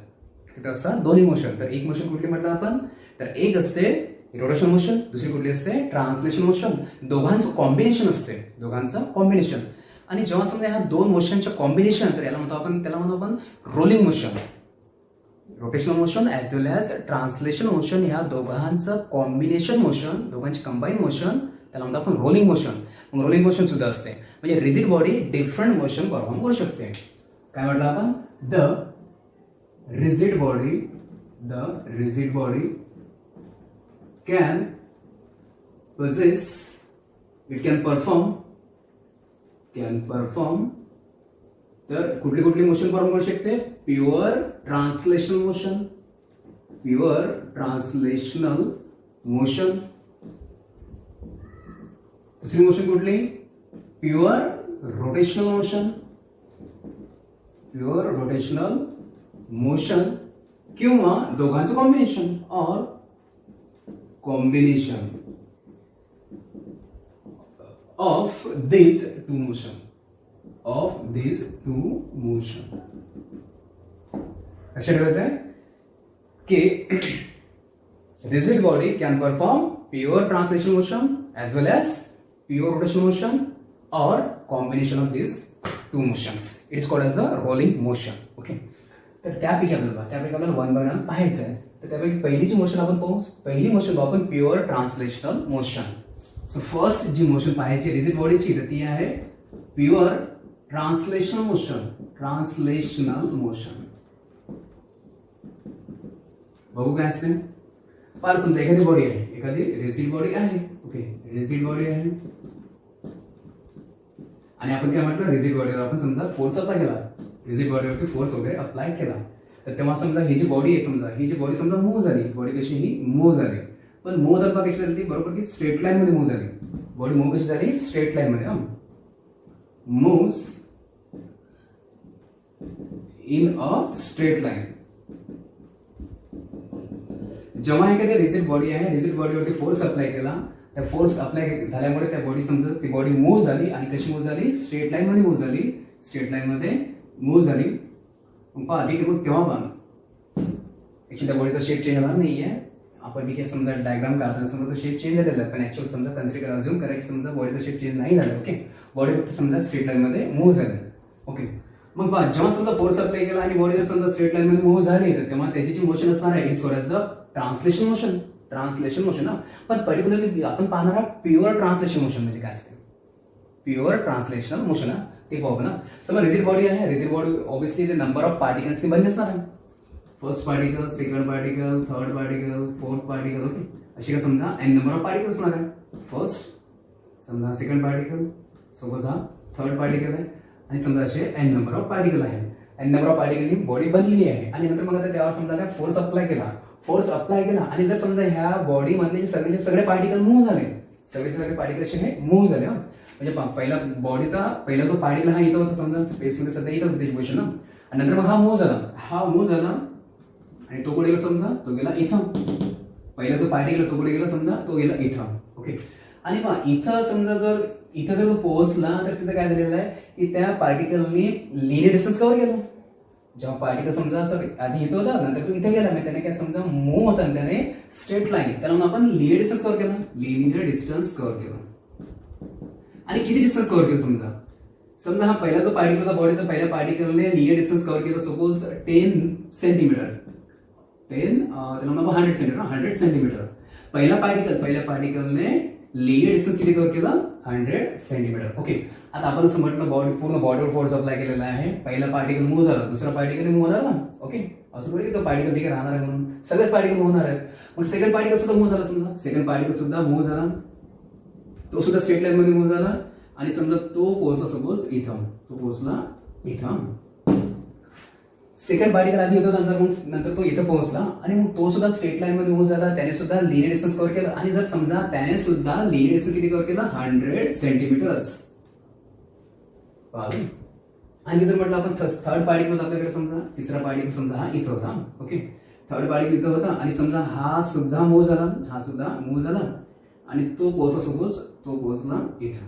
तिथं असतात दोन्ही मोशन. तर एक मोशन कुठली म्हटलं आपण, तर एक असते रोटेशनल मोशन, दुसरी कुठली असते ट्रान्सलेशन मोशन. दोघांचं कॉम्बिनेशन असते, दोघांचं कॉम्बिनेशन. आणि जेव्हा समजा ह्या दोन मोशनच्या कॉम्बिनेशन, तर त्याला म्हणतो आपण rolling motion. Rotational motion as well as translation motion, ह्या दोघांचं कॉम्बिनेशन मोशन, दोघांची कंबाईन मोशन, त्याला म्हणतो आपण रोलिंग मोशन. मग रोलिंग मोशन सुद्धा असते. म्हणजे rigid body different motion perform करू शकते. काय म्हटलं आपण, the rigid body can possess, it can perform. तर कुठली मोशन परफॉर्म करू शकते, प्युअर ट्रान्सलेशनल मोशन. दुसरी मोशन कुठली, प्युअर रोटेशनल मोशन, किंवा दोघांचं combination of these two motion. अशा ठेवायचं आहे की rigid body can perform pure translation motion as well as pure rotational motion or combination of these two motions. It is called as the rolling motion. Okay. तर त्यापैकी आपल्याला वन बाय वन पाहायचं आहे. तर त्यापैकी पहिली जी मोशन आपण पाहू, पहिली मोशन आपण pure translational motion. So first जी मोशन पाहायची रिजिड बॉडीची तर ती आहे प्युअर ट्रान्सलेशनल मोशन. बघू काय असते. फार समजा एखादी बॉडी आहे, एखादी रिजिड बॉडी आहे. ओके, रिजिड बॉडी आहे आणि आपण काय म्हटलं, रिजिड बॉडीवर आपण समजा फोर्स अप्लाय केला, रिजिड बॉडीवरती फोर्स वगैरे अप्लाय केला. तर तेव्हा समजा ही जी बॉडी आहे, ही जी बॉडी समजा मूव्ह झाली, बॉडी कशी ही मूव्ह झाली. पण मूव्ह झाली कशी झाली, बरोबर की स्ट्रेट लाईन मध्ये मूव्ह झाली. बॉडी मूव्ह कशी झाली, स्ट्रेट लाईन मध्ये. Moves in a straight line. जेव्हा एखादी रिजिड बॉडी आहे, रिजिड बॉडीवरती फोर्स अप्लाय केला, त्या फोर्स अप्लाय झाल्यामुळे त्या बॉडी समजा ती बॉडी मूव्ह झाली. आणि कशी मूव्ह झाली, स्ट्रेट लाईन मध्ये मूव्ह झाली. मग पहा ठीक आहे, मग तेव्हा पहा ऍक्च्युली त्या बॉडीचा शेप चेंज होणार नाहीये. आपण ठीक आहे समजा डायग्राम काढताना समजा शेप चेंज झालेला आहे, पण ऍक्च्युअल समजा कन्सिडर अजून करायचं समजा बॉडीचा शेप चेंज नाही झाला. ओके, बॉडी फक्त समजा स्ट्रेट लाईन मध्ये मूव्ह झाली. ओके, मग पहा जेव्हा समजा फोर्स अप्लाय केला आणि बॉडी जर समजा स्ट्रेट लाईन मध्ये मूव्ह झाली, तर तेव्हा त्याची जी मोशन असणार आहे is called as the translation motion ना. पण पर्टिक्युलरली आपण पाहणार आहोत प्युअर ट्रान्सलेशन मोशन म्हणजे काय असते. प्युअर ट्रान्सलेशनल मोशन ते पाहू ना. समजा रिजिड बॉडी आहे, रिजिड बॉडी ऑब्विसली ते नंबर ऑफ पार्टिकल्स बनली असणार आहे. First particle, second particle, third particle, fourth particle. Okay, अशी का समजा एन नंबर ऑफ पार्टिकल्स असणार आहे. फर्स्ट समजा सेकंड पार्टिकल, सोबत हा थर्ड पार्टिकल आहे आणि समजा असे एन नंबर ऑफ पार्टिकल आहे. एन नंबर ऑफ पार्टिकल ही बॉडी बनलेली आहे. आणि नंतर मग आता तेव्हा समजा काय फोर्स अप्लाय केला आणि जर समजा ह्या बॉडी मधले सगळे पार्टिकल मूव्ह झाले, सगळे पार्टिकल असे हे मूव्ह झाले. म्हणजे पहिला बॉडीचा पहिला जो पार्टिकल हा इथं होता समजा स्पेसमध्ये सध्या इथं होतं त्याची पोझिशन ना. आणि नंतर मग हा मूव्ह झाला आणि तो कुठे गेला समजा, तो गेला इथं. पहिला जो पार्टिकल तो कुठे गेला समजा, तो गेला इथं. ओके, आणि पहा इथं समजा जर तो पोहोचला तर तिथं काय झालेलं आहे की त्या पार्टिकलनी लिनियर डिस्टन्स कव्हर केला. जेव्हा पार्टिकल समजा असं आधी इथं होता नंतर तो इथे गेला, त्याने काय समजा मूव्ह होता त्याने स्ट्रेट लाईन, त्याला आपण लिनियर डिस्टन्स कव्हर केला. आणि किती डिस्टन्स कव्हर केलं समजा हा पहिला जो पार्टिकल होता बॉडीचा, पहिल्या पार्टिकलने लिनियर डिस्टन्स कव्हर केलं सपोज 10 सेंटीमीटर. त्याला 100 सेंटीमीटर. पहिल्या पार्टिकलने लिनियर डिस्टन्स किती कव्हर केला, 100 सेंटीमीटर. ओके, आता आपण असं म्हटलं पूर्ण बॉडीवर फोर्स अप्लाय केलेला आहे. पहिला पार्टिकल मूव्ह झाला, दुसरा पार्टिकल मूव्ह झाला. ओके, असं थोडी की तो पार्टिकल तिथे राहणार आहे म्हणून सगळेच पार्टिकल मूव्ह होणार आहेत. मग सेकंड पार्टिकल सुद्धा मूव्ह झाला. समजा सेकंड पार्टिकल सुद्धा मूव्ह झाला, तो सुद्धा स्ट्रेट लाईन मध्ये मूव्ह झाला. आणि समजा तो पोहोचला सपोज इथं, सेकंड पार्टिकल आधी येतो, नंतर तो इथं पोहोचला आणि मग तो सुद्धा स्ट्रेट लाईन मध्ये मूव्ह झाला, त्याने सुद्धा लिनियर डिस्टन्स कव्हर केलं. आणि जर समजा त्याने सुद्धा लिनियर डिस्टन्स किती कव्हर केलं, 100 सेंटीमीटर्स. आणि जर म्हटलं आपण थर्ड पार्टिकल आपल्याकडे समजा तिसरा पार्टिकल समजा हा इथं होता. ओके, थर्ड पार्टिकल इथं होता आणि समजा हा सुद्धा मूव्ह झाला, हा सुद्धा मूव्ह झाला आणि तो पोहोचला, सपोज तो पोहोचला इथं.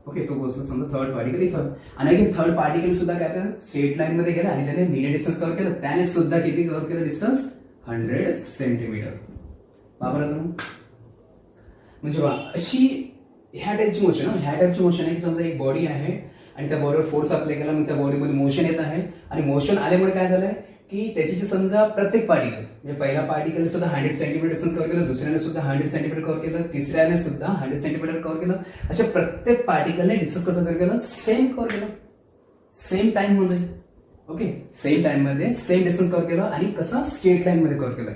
ओके, तो पोहोचला समजा थर्ड पार्टिकल इथं. आणि अगेन थर्ड पार्टिकल सुद्धा काय तर स्ट्रेट लाईन मध्ये गेला आणि त्याने लिनियर डिस्टन्स कव्हर केलं, त्याने सुद्धा किती कव्हर केलं डिस्टन्स, 100 सेंटीमीटर. बरोबर तुम्ही म्हणजे अशी ह्या टाईपची मोशन, ह्या टाईपची मोशन आहे की समजा एक बॉडी आहे आणि त्या बॉडीवर फोर्स अप्लाय केला, मग त्या बॉडीमध्ये मोशन येत आहे आणि मोशन आल्यामुळे काय झालंय की त्याची जी समजा प्रत्येक पार्टिकल म्हणजे पहिला पार्टिकल सुद्धा 100 सेंटीमीटर डिस्टन्स कव्हर केलं, दुसऱ्याने सुद्धा 100 सेंटीमीटर कव्हर केलं, तिसऱ्याने सुद्धा 100 सेंटीमीटर कव्हर केलं. अशा प्रत्येक पार्टिकलने डिस्टन्स कसं कव्हर केलं, सेम कव्हर केलं, सेम टाइम मध्ये. ओके, सेम टाइम मध्ये सेम डिस्टन्स कव्हर केलं आणि कसं स्ट्रेट लाईन मध्ये कव्हर केलं.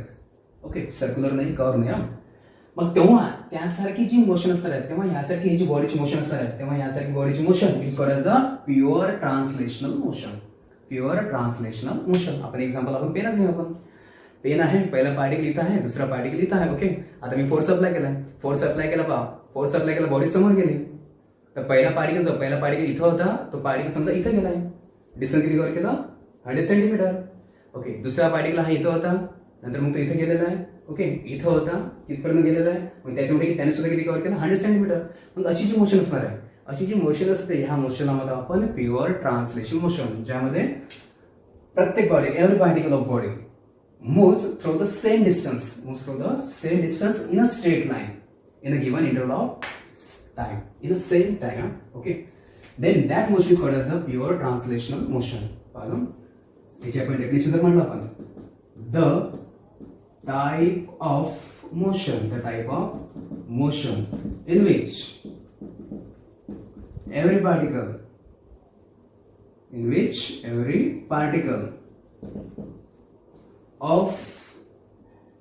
ओके, सर्क्युलर नाही, कर्व नाही. मग तेव्हा त्यासारखी जी मोशन असणार आहे, तेव्हा यासारखी ही जी बॉडीची मोशन असणार आहे, तेव्हा यासारखी बॉडीची motion is called as the pure translational motion. Pure translational motion. आपण एक्झाम्पल आपण पेनच घेऊ. आपण पेन आहे, पहिला पार्टिकल इथं आहे, दुसरा पार्टिकल इथं आहे. ओके, आता मी फोर्स अप्लाय केला, फोर्स अप्लाय केला पहा, फोर्स अप्लाय केला, बॉडी समोर गेली. तर पहिला पार्टिकल इथं होता, तो पार्टिकल समजा इथं गेला आहे, डिस्टन्स किती कव्हर केला, 100 सेंटीमीटर. ओके, दुसरा पार्टिकल हा इथं होता, नंतर मग तो इथे गेलेला आहे. ओके, इथं होता, तिथपर्यंत गेलेला आहे, मग त्याच्यामुळे त्याने सुद्धा किती कव्हर केलं, 100 सेंटीमीटर. मग अशी जी मोशन असणार आहे, अशी जी मोशन असते, ह्या मोशनला मध्ये आपण प्युअर ट्रान्सलेशन मोशन, ज्यामध्ये प्रत्येक body, every particle of body moves through the same distance in a straight line in a given interval of time, in the same time. Okay, then that motion is called as the pure translational motion. याची आपण डेफिनेशन जर म्हटलं आपण, the type of motion in which every particle of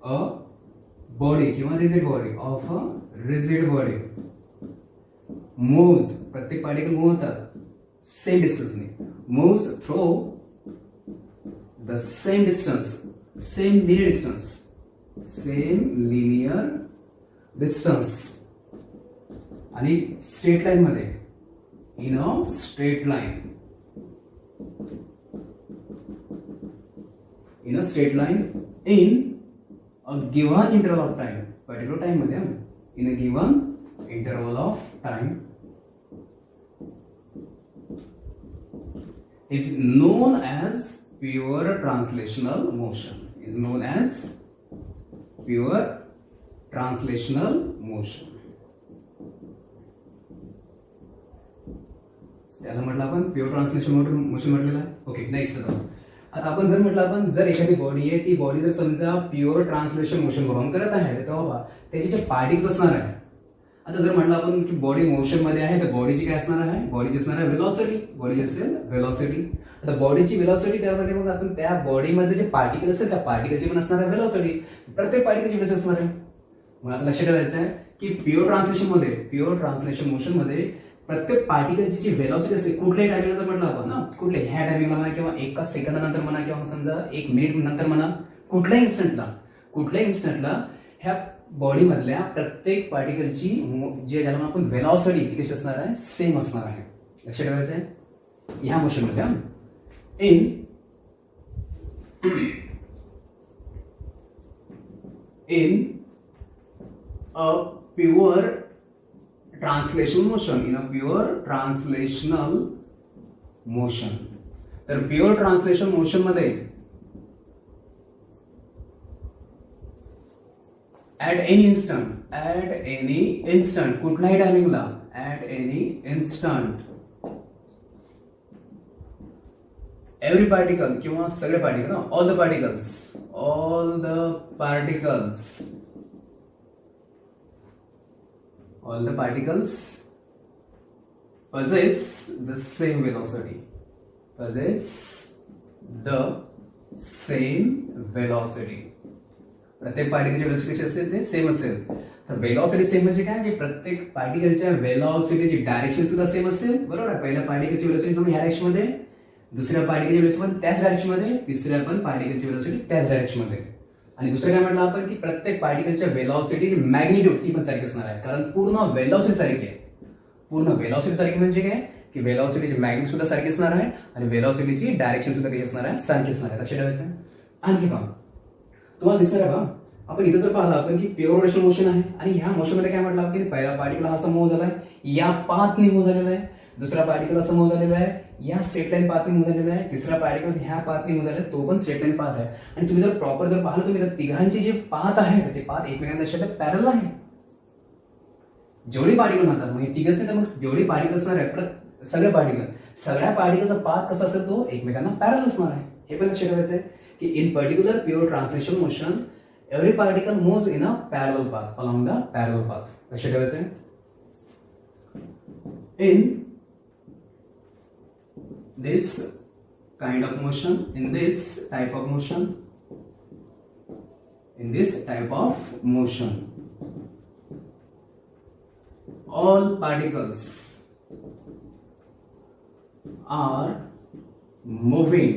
a body किंवा rigid body moves, प्रत्येक पार्टिकल मूव्ह होतात सेम डिस्टन्सने, moves through the same linear distance आणि स्ट्रेट लाईन मध्ये, in a straight line in a given interval of time, particular time मध्ये, in a given interval of time, is known as pure translational motion. त्याला म्हटलं आपण प्युअर ट्रान्सलेशन मोशन म्हटलेलं आहे. ओके, नेक्स्ट आता आपण जर म्हटलं आपण जर एखादी बॉडी आहे, ती बॉडी जर समजा प्युअर ट्रान्सलेशन मोशन परफॉर्म करत आहे, तेव्हा त्याचे जे पार्टिकल्स असणार आहे. आता जर म्हटलं आपण की बॉडी मोशन मध्ये आहे, तर बॉडीची काय असणार आहे, बॉडीची असणार आहे व्हेलॉसिटी, बॉडीची असेल व्हेलॉसिटी. आता बॉडीची व्हेलॉसिटी, त्यामध्ये मग आपण त्या बॉडीमध्ये जे पार्टिकल असेल, त्या पार्टिकलची पण असणार आहे व्हेलॉसिटी, प्रत्येक पार्टिकलची व्हेलॉसिटी असणार आहे. मग आता लक्षात ठेवायचं आहे की प्युअर ट्रान्सलेशन मोशन मध्ये प्रत्येक पार्टिकलची जी व्हेलॉसिटी असते, कुठल्याही टायमिंगला जर म्हटलं आपण ना, कुठल्या ह्या टायमिंगला म्हणा किंवा एका सेकंदानंतर म्हणा किंवा समजा 1 मिनिट नंतर म्हणा, कुठल्याही इन्स्टंटला ह्या बॉडी मधल्या प्रत्येक पार्टिकलची ज्याला आपण व्हेलॉसिटी ती कशी असणार आहे, सेम असणार आहे. लक्षात ठेवायचं आहे ह्या मोशन मध्ये. in a pure translational motion, तर प्युअर ट्रान्सलेशन मोशन मध्ये at any instant कुठल्याही टायमिंगला, at any instant every particle किंवा सगळे particle, all the particles possess the same velocity, प्रत्येक पार्टिकलची व्हेलॉसिटी असेल ते सेम असेल. तर व्हेलॉसिटी सेम म्हणजे काय, की प्रत्येक पार्टिकलच्या व्हेलॉसिटीची डायरेक्शन सुद्धा सेम असेल. बरोबर आहे, पहिल्या पार्टिकलची व्हेलॉसिटी तुम्ही ह्या डायरेक्शन मध्ये, दुसऱ्या पार्टिकलची व्हेलॉसिटी पण त्याच डायरेक्शनमध्ये, तिसऱ्या पण पार्टिकलची व्हेलॉसिटी त्याच डायरेक्शनमध्ये. आणि दुसरं काय म्हटलं आपण की प्रत्येक पार्टिकलच्या व्हेलॉसिटी मॅग्निट्यूड ती पण सारखी असणार आहे, कारण पूर्ण व्हेलॉसिटी सारखी आहे. पूर्ण व्हेलॉसिटी सारखी म्हणजे काय की व्हेलॉसिटीची मॅग्निट्यूड सुद्धा सारखी असणार आहे आणि व्हेलॉसिटीची डायरेक्शन सुद्धा कशी असणार आहे, सारखी असणार आहे. लक्षात ठेवायचं. आणखी पहा, तुम्हाला दिसणार आहे पहा, आपण इथं जर पाहिलं आपण की प्युअर रोटेशनल मोशन आहे आणि ह्या मोशनमध्ये काय म्हटलं की पहिला पार्टिकल हा असा मूव्ह झालाय, या पाथनी मूव्ह झालेला आहे. दुसरा पार्टिकल असा मूव्ह झालेला आहे, या स्ट्रेट लाईन पाथनी मूव्ह झालेला आहे. तिसरा पार्टिकल ह्या पाथनी मूव्ह झालेला आहे, तो पण स्ट्रेट लाईन पाथ आहे. आणि तुम्ही जर प्रॉपर जर पाहिलं तुम्ही तर तिघांचे जे पाथ आहेत ते पाथ एकमेकांच्या पॅरल आहे. जेवढी पार्टिकल म्हणतात म्हणजे तिघच नाही तर मग जेवढी पार्टिकल असणार आहे सगळ्या पार्टिकलचा पाथ कसा असेल तो एकमेकांना पॅरल असणार आहे. हे पण लक्षात ठेवायचं आहे की in particular pure translational motion every particle moves in a parallel path along the parallel path. लक्षात ठेवायचं. In this kind of motion, in this type of motion, all particles are moving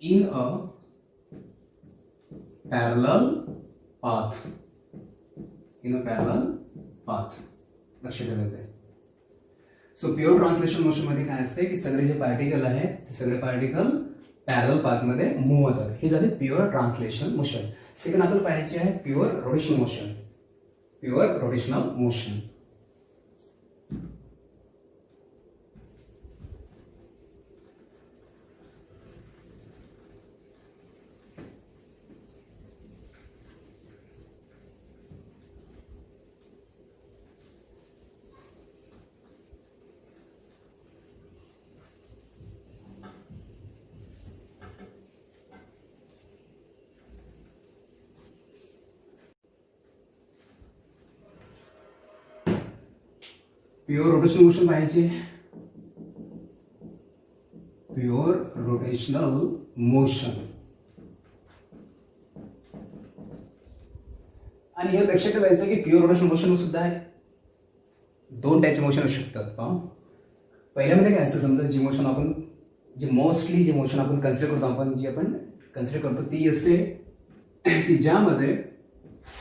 in a parallel path. लक्षात ठेवायचं आहे. सो प्युअर ट्रान्सलेशन मोशन मध्ये काय असते की सगळे जे पार्टिकल आहेत ते सगळे पार्टिकल पॅरल पाथ मध्ये मूव्ह होतात. हे झाले प्युअर ट्रान्सलेशन मोशन. सेकंड आपल्याला पाहायचे आहे pure rotational motion. Pure rotational motion पाहिजे. प्युअर रोटेशनल मोशन आणि हे लक्षात ठेवायचं की प्युअर रोटेशनल मोशन सुद्धा आहे दोन टाईपचे मोशन असू शकतात. पहिल्यामध्ये काय असतं, समजा जी मोशन आपण मोस्टली जी मोशन आपण कन्सिडर करतो ती असते की ज्यामध्ये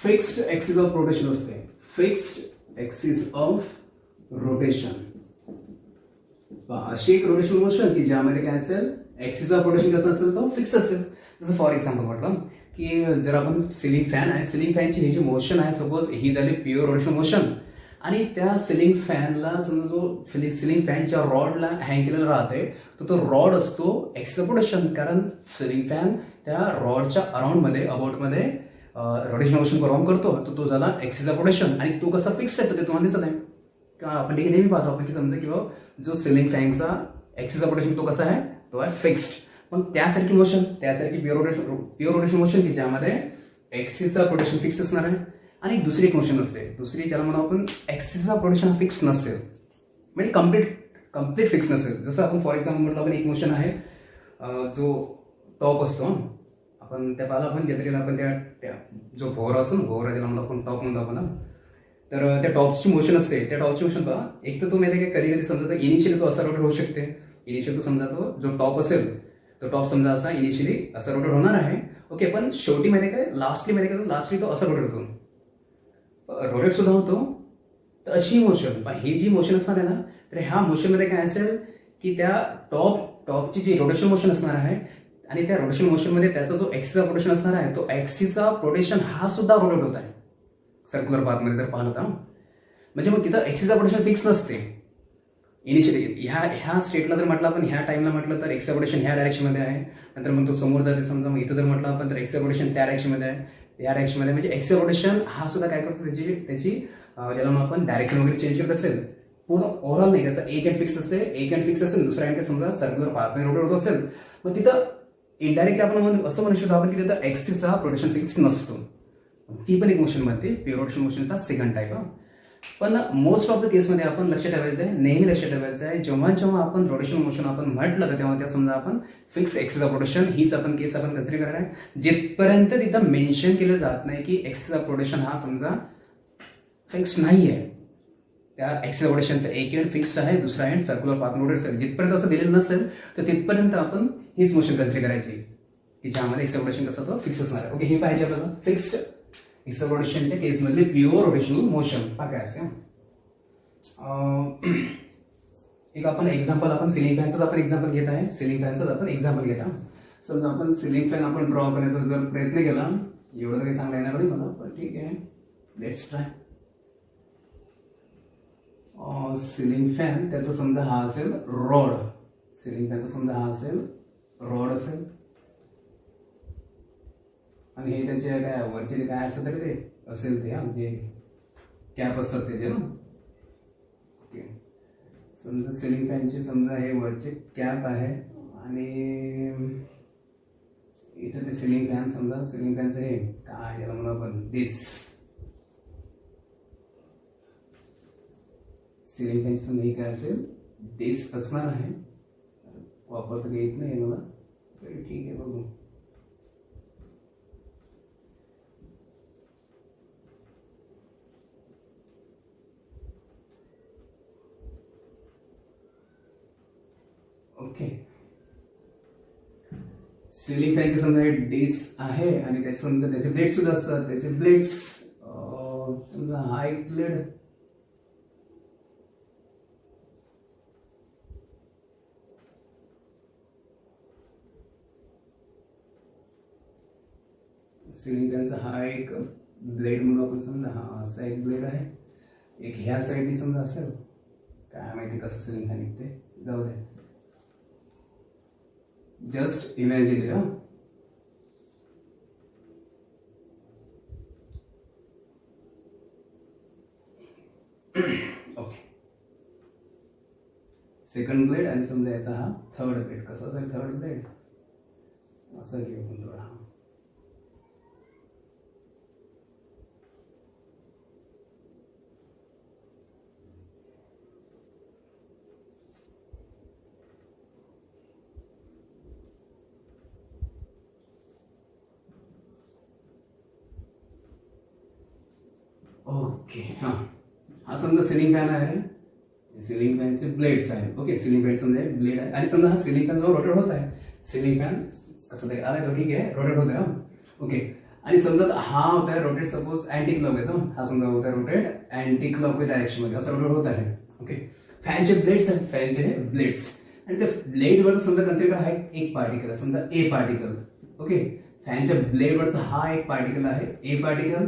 फिक्स्ड ऍक्सिस ऑफ रोटेशन असते. फिक्स्ड ऍक्सिस ऑफ रोटेशन अशी एक रोटेशनल मोशन की ज्यामध्ये काय असेल, ऍक्सिस ऑफ रोटेशन कसं असेल तो फिक्स असेल. जसं फॉर एक्झाम्पल म्हटलं की जर आपण सिलिंग फॅन आहे, सिलिंग फॅनची ही जी मोशन आहे सपोज ही झाली प्युअर रोटेशनल मोशन आणि त्या सिलिंग फॅनला समजा जो सिलिंग फॅनच्या रॉडला हँग केलेला राहते तो रॉड असतो ऍक्सिस ऑफ रोटेशन, कारण सिलिंग फॅन त्या रॉडच्या अबाउटमध्ये रोटेशनल मोशन परफॉर्म करतो, तो झाला ऍक्सिस ऑफ रोटेशन. आणि तो कसा फिक्स्ड आहे ते तुम्हाला दिसत आहे का. आपण नेहमी पाहतो आपण की समजा किंवा जो सिलिंग फॅनचा ऍक्सिस ऑफ रोटेशन तो कसा आहे, तो आहे फिक्स्ड. मग त्यासारखी प्युअर रोटेशन मोशन की ज्यामध्ये ऍक्सिस ऑफ रोटेशन फिक्स असणार आहे. आणि दुसरी एक मोशन असते, दुसरी ज्याला म्हणा आपण ऍक्सिस ऑफ रोटेशन फिक्स नसेल, म्हणजे कम्प्लीट फिक्स नसेल. जसं आपण फॉर एक्झाम्पल म्हटलं आपण एक मोशन आहे जो टॉप असतो, आपण त्या पाला आपण घेतलेला आपण त्या जो भोवरा असतो ना, भोवरा ज्याला म्हणतो आपण टॉप म्हणतो आपण. तर त्या टॉपची मोशन असते, त्या टॉपची मोशन पहा, एक तर तो माहिती आहे कधी कधी समजा तर इनिशियली तो असा रोटेट होऊ शकते. इनिशियली तो समजा तो जो टॉप असेल तो टॉप समजा असा इनिशियली असा रोटेट होणार आहे, ओके. पण शेवटी माहिती काय लास्टली तो असा रोटेट होतो, रोटेट सुद्धा होतो. तर अशी मोशन ही जी मोशन असणार आहे ना, तर ह्या मोशनमध्ये काय असेल की त्या टॉपची जी रोटेशन मोशन असणार आहे आणि त्या रोटेशन मोशनमध्ये त्याचा जो ऍक्सिस ऑफ रोटेशन असणार आहे तो ऍक्सिस ऑफ रोटेशन हा सुद्धा रोटेट होत आहे सर्क्युलर पाथमध्ये जर पाहिलं तर. म्हणजे मग तिथं ऍक्सिस ऑफ रोटेशन फिक्स नसते इनिशियली. ह्या स्टेटला जर म्हटलं आपण ह्या टाइमला म्हटलं तर ऍक्सिस ऑफ रोटेशन ह्या डायरेक्शनमध्ये आहे, नंतर मग तो समोर जाते समजा. मग इथं जर म्हटलं आपण तर ऍक्सिस ऑफ रोटेशन त्या डायरेक्शनमध्ये आहे, या डायरेक्शनमध्ये. म्हणजे ऍक्सिस ऑफ रोटेशन हा सुद्धा काय करतो त्याची ज्याला मग आपण डायरेक्शन वगैरे चेंज करत असेल पूर्ण ओव्हरऑल नाही. त्याचा एक एंड फिक्स असेल, दुसरा एंड समजा सर्क्युलर पाथमध्ये रोटेट होत असेल, मग तिथं इनडायरेक्टली आपण असं म्हणू शकतो आपण की तिथं ऍक्सिसचा रोटेशन फिक्स नसतो. ती पण एक मोशन बनते प्युअर रोटेशन मोशनचा सेकंड टाईप. पण मोस्ट ऑफ द केसमध्ये आपण लक्ष ठेवायचं आहे, नेहमी लक्ष ठेवायचं आहे जेव्हा आपण रोटेशन मोशन आपण म्हटलं तर तेव्हा समजा आपण फिक्स ऍक्सिस ऑफ रोटेशन हीच आपण केस आपण कन्सिडर करणार आहे. जिथपर्यंत तिथं मेन्शन केलं जात नाही की ऍक्सिस ऑफ रोटेशन हा समजा फिक्स नाही आहे, त्या ॲक्सेलरेशनचा एक एंड फिक्स्ड आहे, दुसरा एंड सर्क्युलर पाथ रोटेट असेल. जिथपर्यंत असं दिलेलं नसेल तर तिथपर्यंत आपण हीच मोशन कन्सिडर करायची की ज्यामध्ये ॲक्सेलरेशन कसं तो फिक्स असणार आहे. ओके, हे पाहिजे आपल्याला फिक्स्ड ॲक्सेलरेशनच्या केसमधले प्युअर रोटेशनल मोशन काय असते. एक आपण एक्झाम्पल आपण सिलिंग फॅनचंच आपण एक्झाम्पल घेत आहे. सिलिंग फॅनचंच आपण एक्झाम्पल घेत आहोत. समजा आपण सिलिंग फॅन आपण ड्रॉ करण्याचा जर प्रयत्न केला, एवढं काही चांगलं येणार नाही मला, पण ठीक आहे, लेट्स ट्राय. सिलिंग फॅन त्याचा समजा हा असेल रॉड, सिलिंग फॅनचा समजा हा असेल रॉड असेल, आणि हे त्याचे काय वरचे काय असतं तरी ते असेल ते म्हणजे कॅप असतात त्याचे ना. ओके, समजा सिलिंग फॅनचे समजा हे वरचे कॅप आहे आणि इथे ते सिलिंग फॅन, समजा सिलिंग फॅनचं हे काय याला म्हणू आपण दिस, सिलिंग फॅनची समजा हे काय असेल दिस असणार आहे. वापरता येत नाही मला, तरी ठीक आहे बघू. ओके, सिलिंग फॅनचे समजा हे डिस आहे आणि त्याचे समजा त्याचे ब्लेड सुद्धा असतात. त्याचे ब्लेड्स समजा हा एक ब्लेड, सिलिंग फॅनचा हा एक ब्लेड म्हणून आपण समजा हा असा एक ब्लेड आहे. एक ह्या साईडनी समजा असेल, काय माहिती कसं सिलिंग फॅन निघते, जाऊ दे, just imagine it. Okay, second blade आणि समजा याचा हा थर्ड ब्लेड. कसं असेल थर्ड ब्लेड, असं घेऊ आपण थोडा. ओके, हा समजा सिलिंग फॅन आहे, सिलिंग फॅनचे ब्लेड्स आहेत. ओके, सिलिंग फॅन समजा ब्लेड आहे आणि समजा हा सिलिंग फॅन जो रोटेट होत आहे, सिलिंग फॅन कसं तरी आलाय तो, ठीक आहे, रोटेट होत आहे. ओके, आणि समजा हा होत आहे रोटेट, सपोज अँटी क्लॉकवाईज, हा समजा होत आहे रोटेट अँटी क्लॉकवाईज डायरेक्शन मध्ये असं रोटेट होत आहे. ओके, फॅनचे ब्लेड्स आहेत, फॅनचे ब्लेड्स, आणि त्या ब्लेडवरचा समजा कन्सिडर आहे एक पार्टिकल आहे, समजा ए पार्टिकल. ओके, फॅनच्या ब्लेडवरचा हा एक पार्टिकल आहे ए पार्टिकल,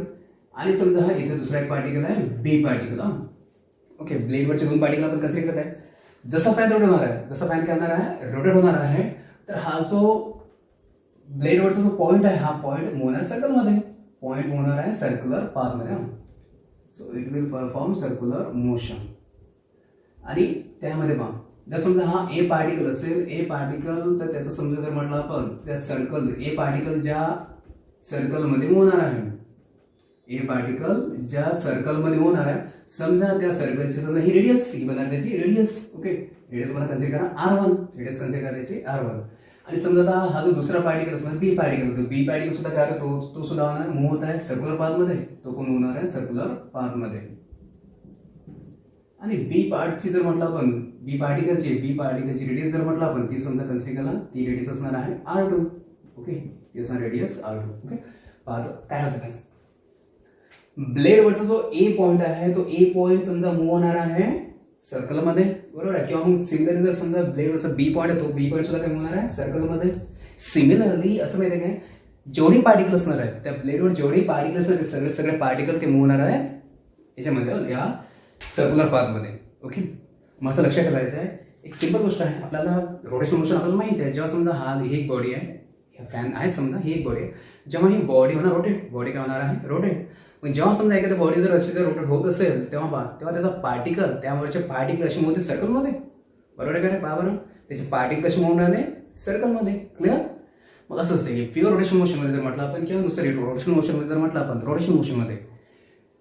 आणि समजा हा इथे दुसरा एक पार्टिकल आहे बी पार्टिकल. ओके, ब्लेडवरचे दोन पार्टिकल आपण कन्सिडर करत आहे. जसा फॅन रोटेट होणार आहे, जसा फॅन करणार आहे रोटेट होणार आहे, तर हा जो ब्लेडवरचा जो पॉइंट आहे, हा पॉइंट मूव्ह होणार सर्कलमध्ये, पॉइंट मूव्ह होणार आहे सर्क्युलर पाथमध्ये. So it will perform circular motion. आणि त्यामध्ये पहा, जर समजा हा ए पार्टिकल असेल, ए पार्टिकल, तर त्याचं समजा जर म्हटलं आपण त्या सर्कल, ए पार्टिकल ज्या सर्कलमध्ये मूव्ह होणार आहे, ए पार्टिकल ज्या सर्कलमध्ये होणार आहे, समजा त्या सर्कलची समजा ही रेडियस, ही बनणार त्याची रेडियस. ओके, रेडियस मला कन्सिडर करा R1, रेडियस कन्सिडर करायची R1. आणि समजा हा जो दुसरा पार्टिकल असणार बी पार्टिकल, तो बी पार्टिकल सुद्धा काय तो सुद्धा होणार मूव्ह होत आहे सर्क्युलर पाथमध्ये, तो पण होणार आहे सर्क्युलर पाथमध्ये. आणि बी पार्टची जर म्हटलं आपण, बी पार्टिकलची रेडियस जर म्हटलं आपण, ती समजा कन्सिडर करा, ती रेडियस असणार आहे R2. ओके, ती असणार रेडियस R2. ओके, पाहतो काय होतं काय, ब्लेडवरचा जो ए पॉइंट आहे, तो ए पॉइंट समजा मूव्ह होणार आहे सर्कलमध्ये, बरोबर आहे. किंवा मग सिमिलरली जर समजा ब्लेडवरचा बी पॉइंट आहे, तो बी पॉइंट सुद्धा काय मूव्ह होणार आहे सर्कलमध्ये. सिमिलरली असं माहिती आहे काय, जेवढी पार्टिकल असणार आहे त्या ब्लेडवर, जेवढी पार्टिकल असणार, सगळे पार्टिकल ते मूव्ह होणार आहे याच्यामध्ये, या सर्क्युलर पाथमध्ये. ओके, माझं लक्षात ठेवायचं आहे एक सिंपल गोष्ट आहे, आपल्याला रोटेशनल मोशन आपल्याला माहिती आहे. जेव्हा समजा हा ही एक बॉडी आहे, फॅन आहे समजा, ही एक बॉडी आहे, जेव्हा ही बॉडी होणार रोटेट, बॉडी काय होणार आहे रोटेट. पण जेव्हा समजा एखाद्या बॉडी जर अशी जर रोटेट होत असेल, तेव्हा त्याचा पार्टिकल, त्यावरचे पार्टिकल अशी मोठे सर्कलमध्ये, बरोबर आहे का रे, पहा बरं, त्याचे पार्टिकल कसे मूव्ह होणार सर्कलमध्ये. क्लिअर, मग असं असतं की प्युअर रोटेशन मोशनमध्ये जर म्हटलं आपण, किंवा दुसरे रोटेशनल मोशनमध्ये जर म्हटलं आपण, रोटेशन मोशनमध्ये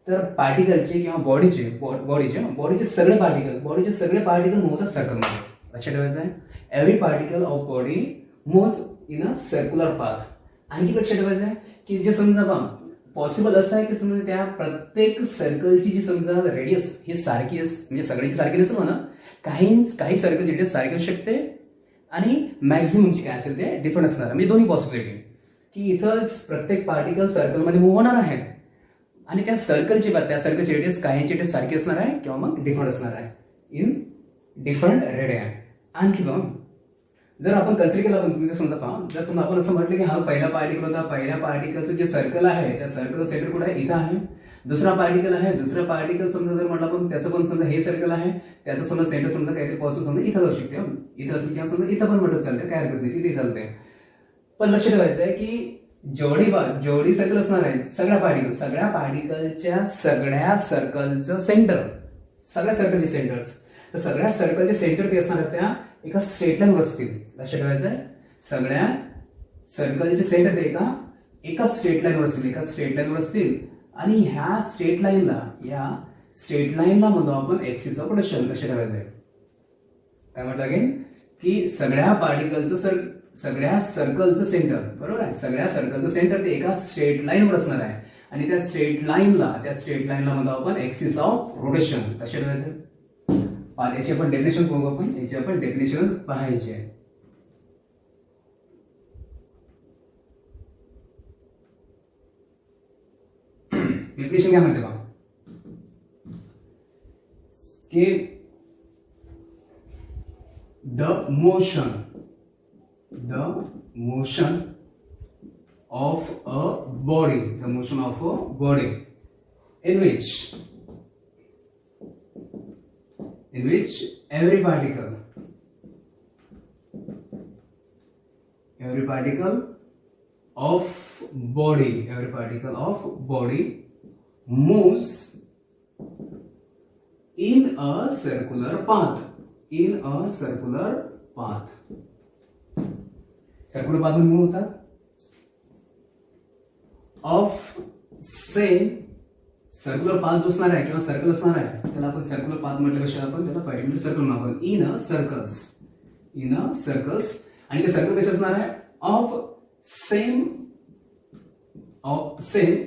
तर पार्टिकलचे किंवा बॉडीचे सगळे पार्टिकल मूव्ह होतात सर्कलमध्ये. लक्षात ठेवायचं आहे, every particle of body moves in a circular path. आणखी लक्षात ठेवायचं आहे की जे समजा पॉसिबल असं आहे की समजा त्या प्रत्येक सर्कलची जी समजा रेडियस ही सारखी म्हणजे सगळ्यांची सारखी नसेल म्हणा, काही सर्कलची रेडियस सारखी असू शकते आणि मॅक्झिममची काय असेल ते डिफरंट असणार आहे. म्हणजे दोन्ही पॉसिबिलिटी की इथं प्रत्येक पार्टिकल सर्कलमध्ये मूव्ह होणार आहे आणि त्या सर्कलची रेडियस काहींची रेडियस सारखी असणार आहे किंवा मग डिफरंट असणार आहे इन डिफरंट रेडियन. आणखी मग जर आपण कन्सिडर केला, पण तुम्ही समजा पहा, जर समजा आपण असं म्हटलं की हा पहिला पार्टिकल होता, पहिल्या पार्टिकलचं जे सर्कल आहे त्या सर्कलचं सेंटर कुठे आहे, इथं आहे. दुसरा पार्टिकल आहे, दुसरा पार्टिकल समजा जर म्हटलं पण त्याचं पण समजा हे सर्कल आहे, त्याचं समजा सेंटर समजा काहीतरी पॉसिबल समजा इथं जाऊ शकते, इथं असेल किंवा समजा इथं पण म्हटलं चालते, काय हरकत नाही, तिथे चालते. पण लक्ष ठेवायचं आहे की जेवढी सर्कल असणार आहे सगळ्या पार्टिकलच्या सगळ्या सर्कलचं सेंटर, सगळ्या सर्कलचे सेंटर्स, तर सगळ्या सर्कलचे सेंटर ते असणार आहेत त्या एका स्ट्रेट लाईनवर असतील. लक्ष ठेवायचं आहे, सगळ्या सर्कलचे सेंटर ते एका स्ट्रेट लाईनवर असतील आणि ह्या स्ट्रेट लाईनला म्हणतो आपण एक्सिस ऑफ रोटेशन. लक्ष ठेवायचं आहे, काय म्हटलं अगेन की सगळ्या सर्कलचं सेंटर, बरोबर आहे, सगळ्या सर्कलचं सेंटर ते एका स्ट्रेट लाईनवर असणार आहे आणि त्या स्ट्रेट लाईनला म्हणतो आपण एक्सिस ऑफ रोटेशन. लक्ष ठेवायचं. याची आपण डेफिनेशन बघू, याची आपण डेफिनेशन पाहायची आहे. डेफिनेशन काय म्हणते बघा की the motion of a body, in which every particle of body moves in a circular path. Circular path मध्ये मूव्ह होतात ऑफ सेम सर्क्युलर पाथ जो असणार आहे किंवा सर्कल असणार आहे त्याला आपण सर्क्युलर पाथ म्हटलं, कशाला आपण त्याला पर्टिक्युलर सर्कल म्हणतो आपण, इन अ सर्कल्स. आणि ते सर्कल कसे असणार आहे, of same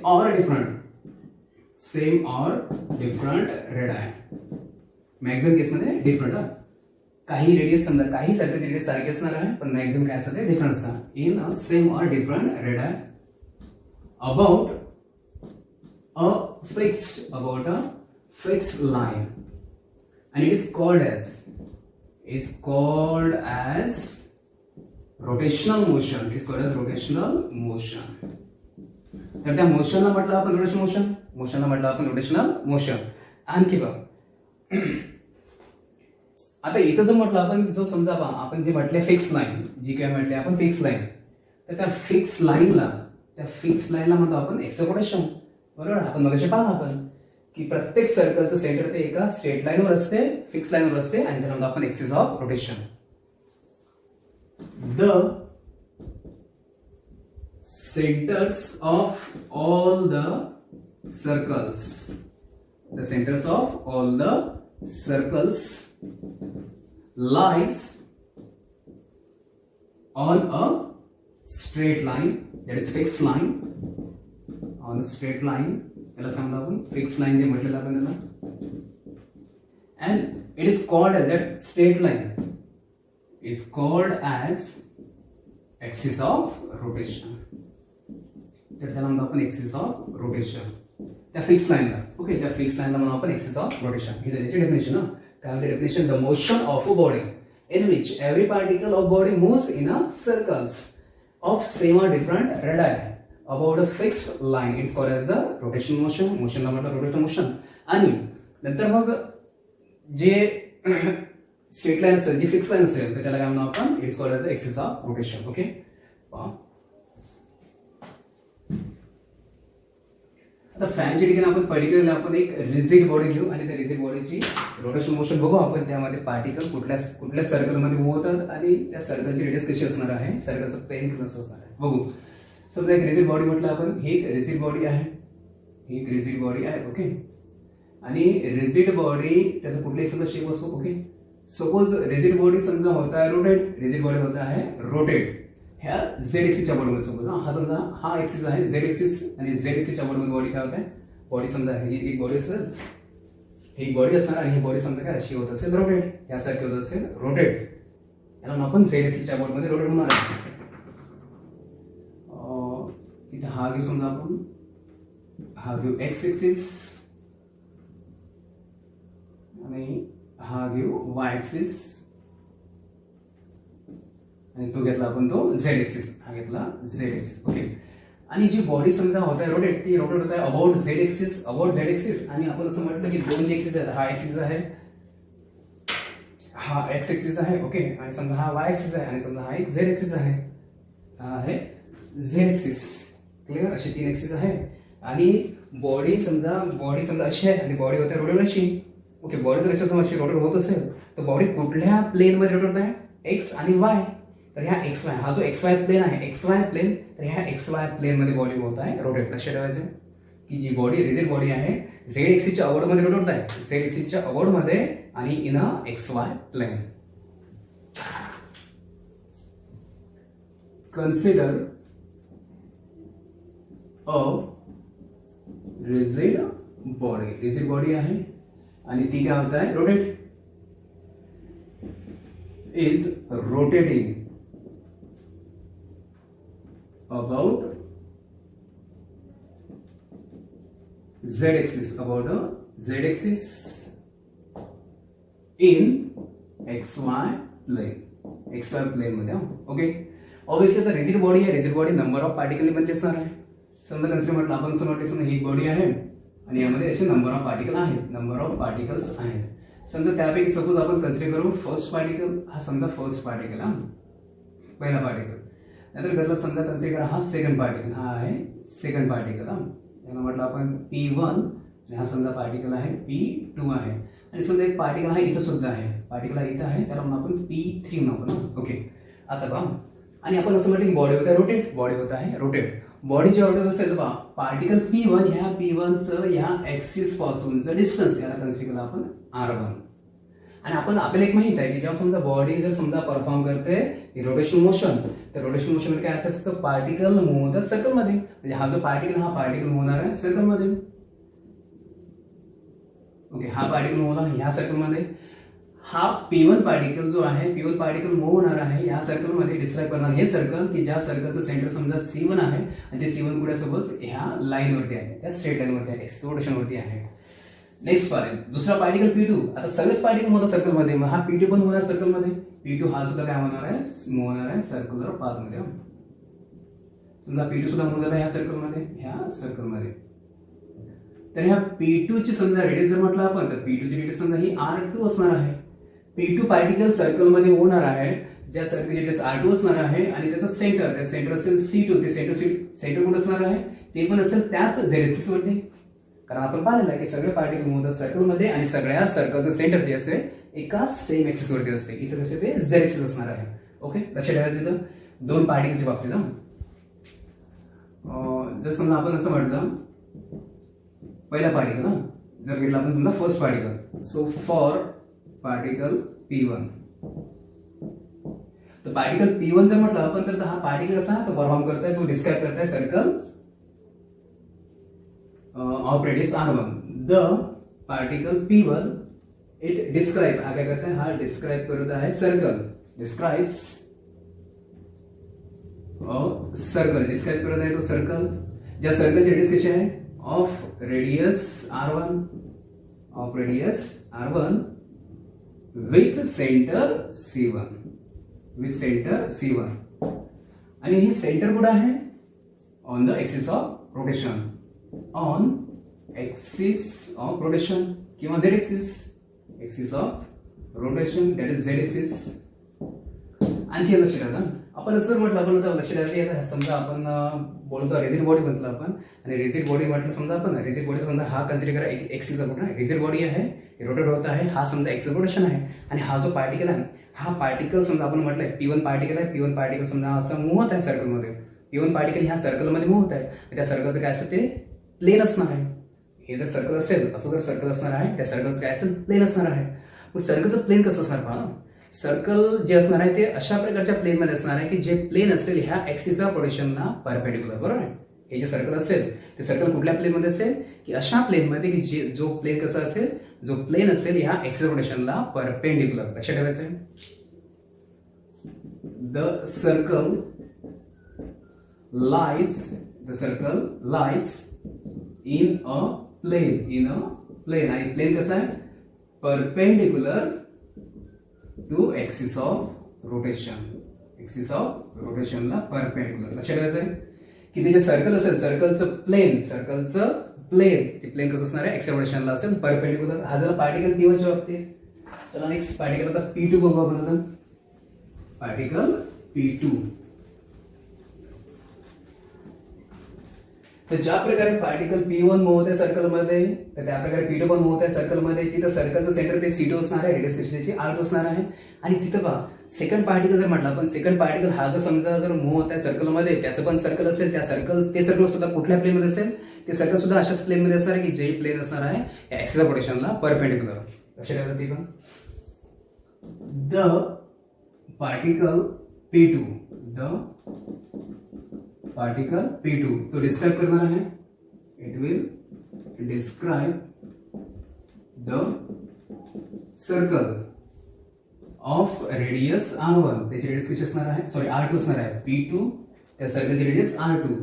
or different radii. Maximum केसमध्ये डिफरंट, काही रेडियस समजा काही सर्कलची रेडियस सारखी असणार आहे पण मॅक्झिमम काय असतं ते डिफरंट असणार. In a same or different radii about a fixed line, and it is called as rotational motion. तर त्या मोशनला म्हटलं आपण रोटेशनल मोशन. आणखी बघ आता इथं जो म्हटलं आपण, जो समजा आपण जे म्हटले फिक्स लाईन, जी काय म्हटले आपण फिक्स लाईन, तर त्या फिक्स लाईनला म्हणतो आपण एक्सिस ऑफ रोटेशन. बरोबर, आपण मगाशी पाहिलं आपण की प्रत्येक सर्कलचं सेंटर ते एका स्ट्रेट लाईनवर असते, फिक्स लाईनवर असते आणि त्याला म्हणतो आपण axis of rotation. The centres of all the circles lies on a straight line, that is fixed line, on a straight line. त्याला सांगतो आपण fixed line जे म्हटलेलं आपण त्याला, and it is called as, that straight line is called as axis of rotation. तर त्याला म्हणतो आपण एक्सिस ऑफ रोटेशन त्या फिक्स लाईनला. ओके, त्या फिक्स लाईनला म्हणून आपण एक्सिस ऑफ रोटेशन. ही त्याची डेफिनेशन. काय म्हणते definition, the motion of a body in which every particle of body moves in a circles of same or different radii about a fixed line. It's called as the rotational motion. Motion ला म्हटलं रोटेशनल मोशन. आणि नंतर मग जे स्ट्रेट लाईन असेल, जी फिक्स लाईन असेल, तर त्याला काय म्हणू आपण, it's called as the axis of rotation. Okay, आता फॅनच्या ठिकाणी आपण पर्टिक्युलरली आपण एक रिजिड बॉडी घेऊ आणि त्या रिजिड बॉडीची रोटेशन मोशन बघू आपण. त्यामध्ये पार्टिकल कुठल्या सर्कलमध्ये मूव्ह होतात आणि त्या सर्कलची रेडियस कशी असणार आहे, सर्कलचं पेन कसं असणार आहे बघू. समजा एक रिजिड बॉडी म्हटलं आपण, ही एक रिजिड बॉडी आहे. ओके, आणि रिजिड बॉडी त्याचा कुठलाही समजा शेप असो. ओके, सपोज रिजिड बॉडी समजा होता है रोटेट, ह्या झेड एक्सिसच्या बॉडीमध्ये सपोज हा समजा हा एक्सिस आहे झेड एक्सिस आणि झेड एक्सिसच्या बॉडीमध्ये बॉडी काय होत आहे बॉडी समजा ही एक बॉडी असेल ही बॉडी असणार आणि ही बॉडी समजा काय अशी होत असेल रोटेट यासारखी होत असेल रोटेट याला आपण झेड एक्सिसच्या बॉडीमध्ये रोटेट होणार आहे. इथे हा घेऊ समजा आपण हा घेऊ एक्स एक्सिस आणि हा घेऊ वाय एक्सिस आणि तो घेतला आपण तो झेड एक्सिस हा घेतला झेड एक्सिस ओके. आणि जी बॉडी समजा होत आहे रोटेट ती रोटेट होत आहे अबाउट झेड एक्सिस आणि आपण असं म्हटलं की दोन जे एक्सिस आहेत हा एक्सिस आहे हा एक्स एक्सिस आहे ओके आणि समजा हा वाय एक्सिस आहे आणि समजा हा एक झेड एक्सिस आहे हा आहे झेड एक्सिस क्लिअर. अशी तीन एक्सिस आहे आणि बॉडी समजा अशी आहे आणि बॉडी होते रोटेट अशी ओके. बॉडी जर अशी रोटेट होत असेल तर बॉडी कुठल्या प्लेन मध्ये रोटेट होत आहे एक्स आणि वाय. तर ह्या एक्स वाय हा जो एक्स वाय प्लेन आहे एक्स वाय प्लेन तर ह्या एक्स वाय प्लेन मध्ये बॉडी होत आहे रोटेट. लक्षात ठेवायचं की जी बॉडी रिजिड बॉडी आहे झेड एक्सिसच्या अवॉर्ड मध्ये रोटेट होत आहे झेड एक्सिसच्या अवॉर्ड मध्ये आणि in a x y plane. Consider a rigid body आहे आणि ती काय होत आहे rotate is rotating about z axis about a z axis in xy plane मध्ये ओके. ऑब्विसली तर रिजिड बॉडी आहे rigid body number of particle बनली असणार आहे. समजा कन्सिडर म्हटलं आपण असं म्हटलं समजा ही बॉडी आहे आणि यामध्ये असे नंबर ऑफ पार्टिकल्स आहेत. समजा त्यापैकी सपोज आपण कन्सिडर करू फर्स्ट पार्टिकल हा समजा फर्स्ट पार्टिकल हा पहिला पार्टिकल नंतर कसला समजा कन्सिडर करा हा सेकंड पार्टिकल हा आहे सेकंड पार्टिकल हा याला म्हटलं आपण P1 आणि हा समजा पार्टिकल आहे P2 आहे आणि समजा एक पार्टिकल आहे इथं सुद्धा आहे पार्टिकल इथं आहे त्याला म्हणून आपण P3 म्हणू ना ओके. आता पहा आणि आपण असं म्हटलं की बॉडी होत आहे रोटेट बॉडी जेव्हा रोटेट असेल तर पार्टिकल P1 ह्या P1चं ह्या एक्सिस पासूनचं डिस्टन्स याला कन्सिडर केलं आपण R1 आणि आपल्याला एक माहित आहे की जेव्हा समजा बॉडी जर समजा परफॉर्म करते रोटेशनल मोशन तर रोटेशनल मोशन मध्ये काय असतं पार्टिकल मूव्ह होतात सर्कल मध्ये म्हणजे हा जो पार्टिकल मूव्ह होणार आहे सर्कल मध्ये ओके. हा पार्टिकल मूव्ह होणार ह्या सर्कल मध्ये हा P1 पार्टिकल जो आहे P1 पार्टिकल मूव्ह होणार आहे या सर्कल मध्ये डिस्क्राइब करणार हे सर्कल की ज्या सर्कलचं सेंटर समजा C1 आहे आणि ते C1 कुठे सपोज ह्या लाईन वरती आहे त्या स्ट्रेट लाईन वरती आहे एक्स रोटेशन वरती आहे. नेक्स्ट पार्टिकल दुसरा पार्टिकल P2 आता सगळेच पार्टिकल होतात सर्कल मध्ये मग हा P2 पण होणार सर्कल मध्ये P2 हा सुद्धा काय होणार आहे मूव्ह होणार आहे सर्क्युलर पाथ मध्ये. समजा P2 सुद्धा मूव्ह झाला ह्या सर्कल मध्ये तर ह्या P2 ची समजा रेडियस जर म्हटलं आपण तर P2 ची रेडियस समजा ही R2 असणार आहे. P2 पार्टिकल सर्कल मध्ये होणार आहे ज्या सर्कलची रेडियस R2 असणार आहे आणि त्याचं सेंटर असेल C2 ते सेंटर कुठे असणार आहे ते पण असेल त्याच झेड एक्सिस वरती कारण आपण पाहिलेलं आहे की सगळे पार्टिकल होतात सर्कल मध्ये आणि सगळ्या सर्कलचं सेंटर ते असते एका सेम एक्सिस वरती असते इथं कसे ते झेड एक्सिस असणार आहे ओके. लक्षात ठेवायचं इथं दोन पार्टिकलच्या बाबतीत जर समजा आपण असं म्हटलं पहिला पार्टिकल जर घेतला आपण समजा first particle so for particle P1 तर पार्टिकल P1 जर म्हटलं आपण तर हा पार्टिकल कसा तो परफॉर्म करताय तो डिस्क्राइब करताय circle of radius R1 the particle P1 it describe हा काय करताय हा डिस्क्राइब करत आहे सर्कल डिस्क्राइब करत आहे तो सर्कल ज्या सर्कलची रेडियस कशी आहे of radius R1 with centre C1 आणि हे सेंटर कुठे आहे on the axis of rotation किंवा Z axis of rotation that is Z axis. आणखी लक्षात ठेवा आपण असं म्हटलं आपण आता लक्षात ठेवायचं समजा आपण बोलतो रिजिड बॉडी म्हटलं आपण आणि रिजिड बॉडी म्हटलं समजा आपण रिजिड बॉडी समजा हा कन्सिडर करा एक्सिस ऑफ रिजिड बॉडी आहे रोटेट होत आहे हा समजा एक्सिस रोटेशन आहे आणि हा जो पार्टिकल आहे हा पार्टिकल समजा आपण म्हटलंय P1 पार्टिकल समजा असं मूव्ह होत आहे सर्कलमध्ये P1 पार्टिकल ह्या सर्कलमध्ये मूव्ह होत आहे त्या सर्कलचं काय असतं ते प्लेन असणार आहे. हे जर सर्कल असेल असं जर सर्कल असणार आहे त्या सर्कलचं काय असेल प्लेन असणार आहे. मग सर्कलचं प्लेन कसं असणार पहा सर्कल जे असणार आहे ते अशा प्रकारच्या प्लेनमध्ये असणार आहे की जे प्लेन असेल ह्या ऍक्सिसच्या रोटेशनला परपेंडिक्युलर, बरोबर आहे. हे जे सर्कल असेल ते सर्कल कुठल्या प्लेनमध्ये असेल की अशा प्लेनमध्ये की जो प्लेन कसा असेल, जो प्लेन असेल ह्या ऍक्सिस रोटेशनला परपेंडिक्युलर. लक्षात ठेवायचं आहे. The circle lies in a plane आणि प्लेन कसा आहे, परपेंडिक्युलर टू ऍक्सिस ऑफ रोटेशनला परपेंडिक्युलर. लक्षात ठेवायचं आहे की ते जे सर्कल असेल सर्कलचं प्लेन ते प्लेन कसं असणार आहे, ऍक्सिस रोटेशनला असेल परपेंडिक्युलर. हा जरा पार्टिकल P1 च्या बाबतीत. चला नेक्स्ट पार्टिकल आता P2 बघू आपण. आता पार्टिकल P2. तर ज्या प्रकारे पार्टिकल P1 मूव्ह होते सर्कलमध्ये, तर त्या प्रकारे P2 पण मूव्ह होते सर्कलमध्ये. तिथं सर्कलचं सेंटर ते C2 असणार आहे, रेडियस त्याची R2 असणार आहे. आणि तिथं पहा सेकंड पार्टिकल जर म्हटलं आपण, सेकंड पार्टिकल हा जर समजा जर मूव्ह होत आहे सर्कलमध्ये, त्याचं पण सर्कल असेल, ते सर्कल सुद्धा कुठल्या प्लेनमध्ये असेल, ते सर्कल सुद्धा अशाच प्लेनमध्ये असणार आहे की जे प्लेन असणार आहे या ऍक्सिस रोटेशनला परपेंडिक्युलर. लक्षात ठेवायचं ते पण. द पार्टिकल P2 तो डिस्क्राइब करणार आहे. It will describe the circle of radius R1. त्याची रेडियस कशी असणार आहे, सॉरी R2 असणार आहे. P2 त्या सर्कलची radius R2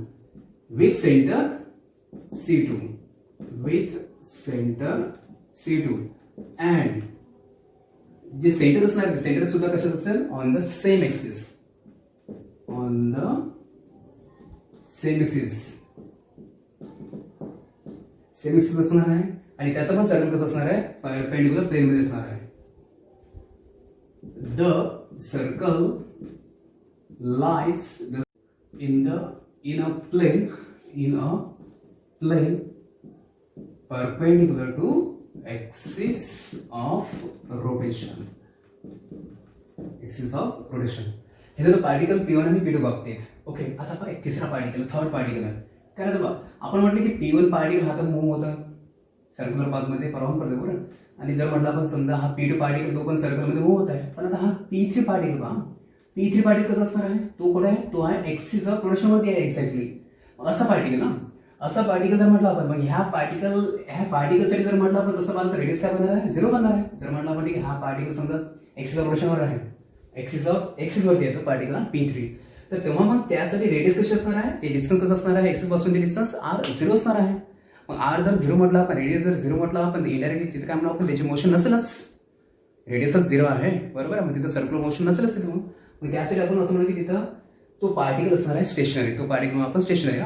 with center C2 and जे सेंटर असणार आहे सेंटर सुद्धा कशाच असेल, ऑन द सेम ऍक्सिस असणार आहे. आणि त्याचा पण सर्कल कसं असणार आहे, परपेंडिक्युलर प्लेन मध्ये असणार आहे. The circle lies in a plane perpendicular to axis of rotation. हे झालं पार्टिकल P1 आणि P2 बाबतीत. ओके, आता पहा एक तिसरा पार्टिकल, थर्ड पार्टिकल आहे. काय बघा, आपण म्हटलं की P1 पार्टिकल हा तर मूव्ह होता सर्क्युलर पाथमध्ये परवान पडतो, बरोबर. आणि जर म्हटलं आपण समजा हा P2 पार्टिकल तो पण सर्कलमध्ये मूव्ह होत आहे. पण आता हा P3 पार्टिकल पहा, P3 पार्टिकल कसा असणार आहे, तो कुठे आहे, तो आहे ऍक्सिस ऑफ रोटेशनवरती आहे एक्झॅक्टली. असा पार्टिकल ना, असा पार्टिकल जर म्हटलं आपण, मग ह्या पार्टिकलसाठी जर म्हटलं आपण कसं पाहिलं तर रेडियस काय बनणार आहे, 0 बनणार आहे. जर म्हटलं आपण की हा पार्टिकल समजा ऍक्सिस ऑफ रोटेशनवर आहे, ऍक्सिस वरती आहे तो पार्टिकल P3, तर तेव्हा मग त्यासाठी रेडियस कशी असणार आहे, ते डिस्टन्स कसं असणार आहे, ऍक्सिस पासून ते डिस्टन्स R0 असणार आहे. मग R जर 0 म्हटलं आपण, रेडियस जर 0 म्हटलं आपण, इनडायरेक्टली तिथे काय म्हणू आपण, त्याची मोशन नसेलच, रेडियसच 0 आहे, बरोबर. मग तिथं सर्क्युलर मोशन नसेलच. मग त्यासाठी आपण असं म्हणू की तिथं तो पार्टिकल असणार आहे स्टेशनरी. तो पार्टिकल आपण स्टेशनरी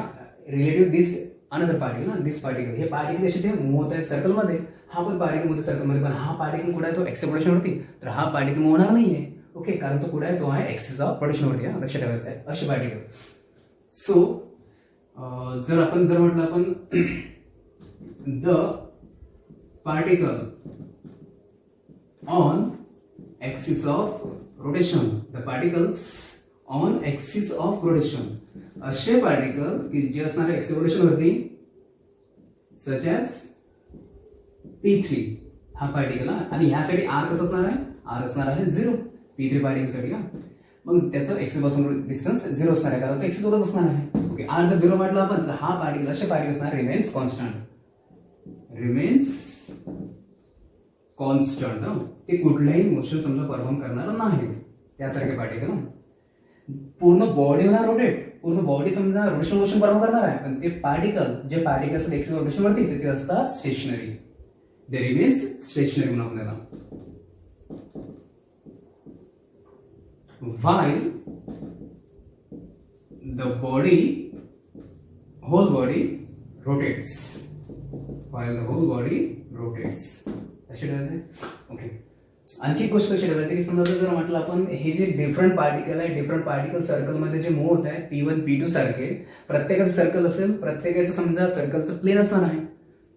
रिलेटिव्ह दिस अनदर पार्टिकल ना, दिस पार्टिकल. हे पार्टिकल असे ते मूव्ह होत आहेत सर्कलमध्ये. हा पण पार्टिकल मध्ये सर्कलमध्ये, पण हा पार्टिकल कुठे आहे, तो ऍक्सिस रोटेशनवरती. तर हा पार्टिकल मूव्ह होणार नाहीये. ओके, कारण तो कुठे आहे, तो आहे ऍक्सिस ऑफ रोटेशनवरती. लक्षात ठेवायचं आहे असे पार्टिकल. सो जर म्हटलं आपण the particle on axis of rotation, the particles on axis of rotation, असे पार्टिकल की जे असणार आहे ऍक्सिस रोटेशनवरती, सच ॲज P3 हा पार्टिकल. आणि ह्यासाठी R कसं असणार आहे, R असणार आहे 0 P3 पार्टिकलसाठी. मग त्याचं ऍक्सिस पासून डिस्टन्स 0 असणार आहे, कारण तो ऍक्सिस वरच असणार आहे. ओके, R जर 0 म्हटलं आपण तर हा पार्टिकल, असे पार्टिकल असणार रिमेन्स कॉन्स्टंट. ते कुठल्याही मोशन समजा परफॉर्म करणार नाही, त्यासारखे पार्टिकल. पूर्ण बॉडी होणार रोटेट, पूर्ण बॉडी समजा रोटेशनल मोशन परफॉर्म करणार आहे, पण ते जे पार्टिकल असतात ऍक्सिस रोटेशन वरती ते असतात स्टेशनरी. दे रिमेन्स स्टेशनरी म्हणून आपल्याला. while the whole body rotates. असे ठेवायचे. ओके, आणखी एक गोष्ट कशी ठेवायची की समजा जर म्हटलं आपण हे जे डिफरंट पार्टिकल सर्कलमध्ये जे मूव्ह होत आहेत P1 P2 सारखे, प्रत्येकाचं सर्कल असेल, प्रत्येकाचं समजा सर्कलचं प्लेन असणार आहे.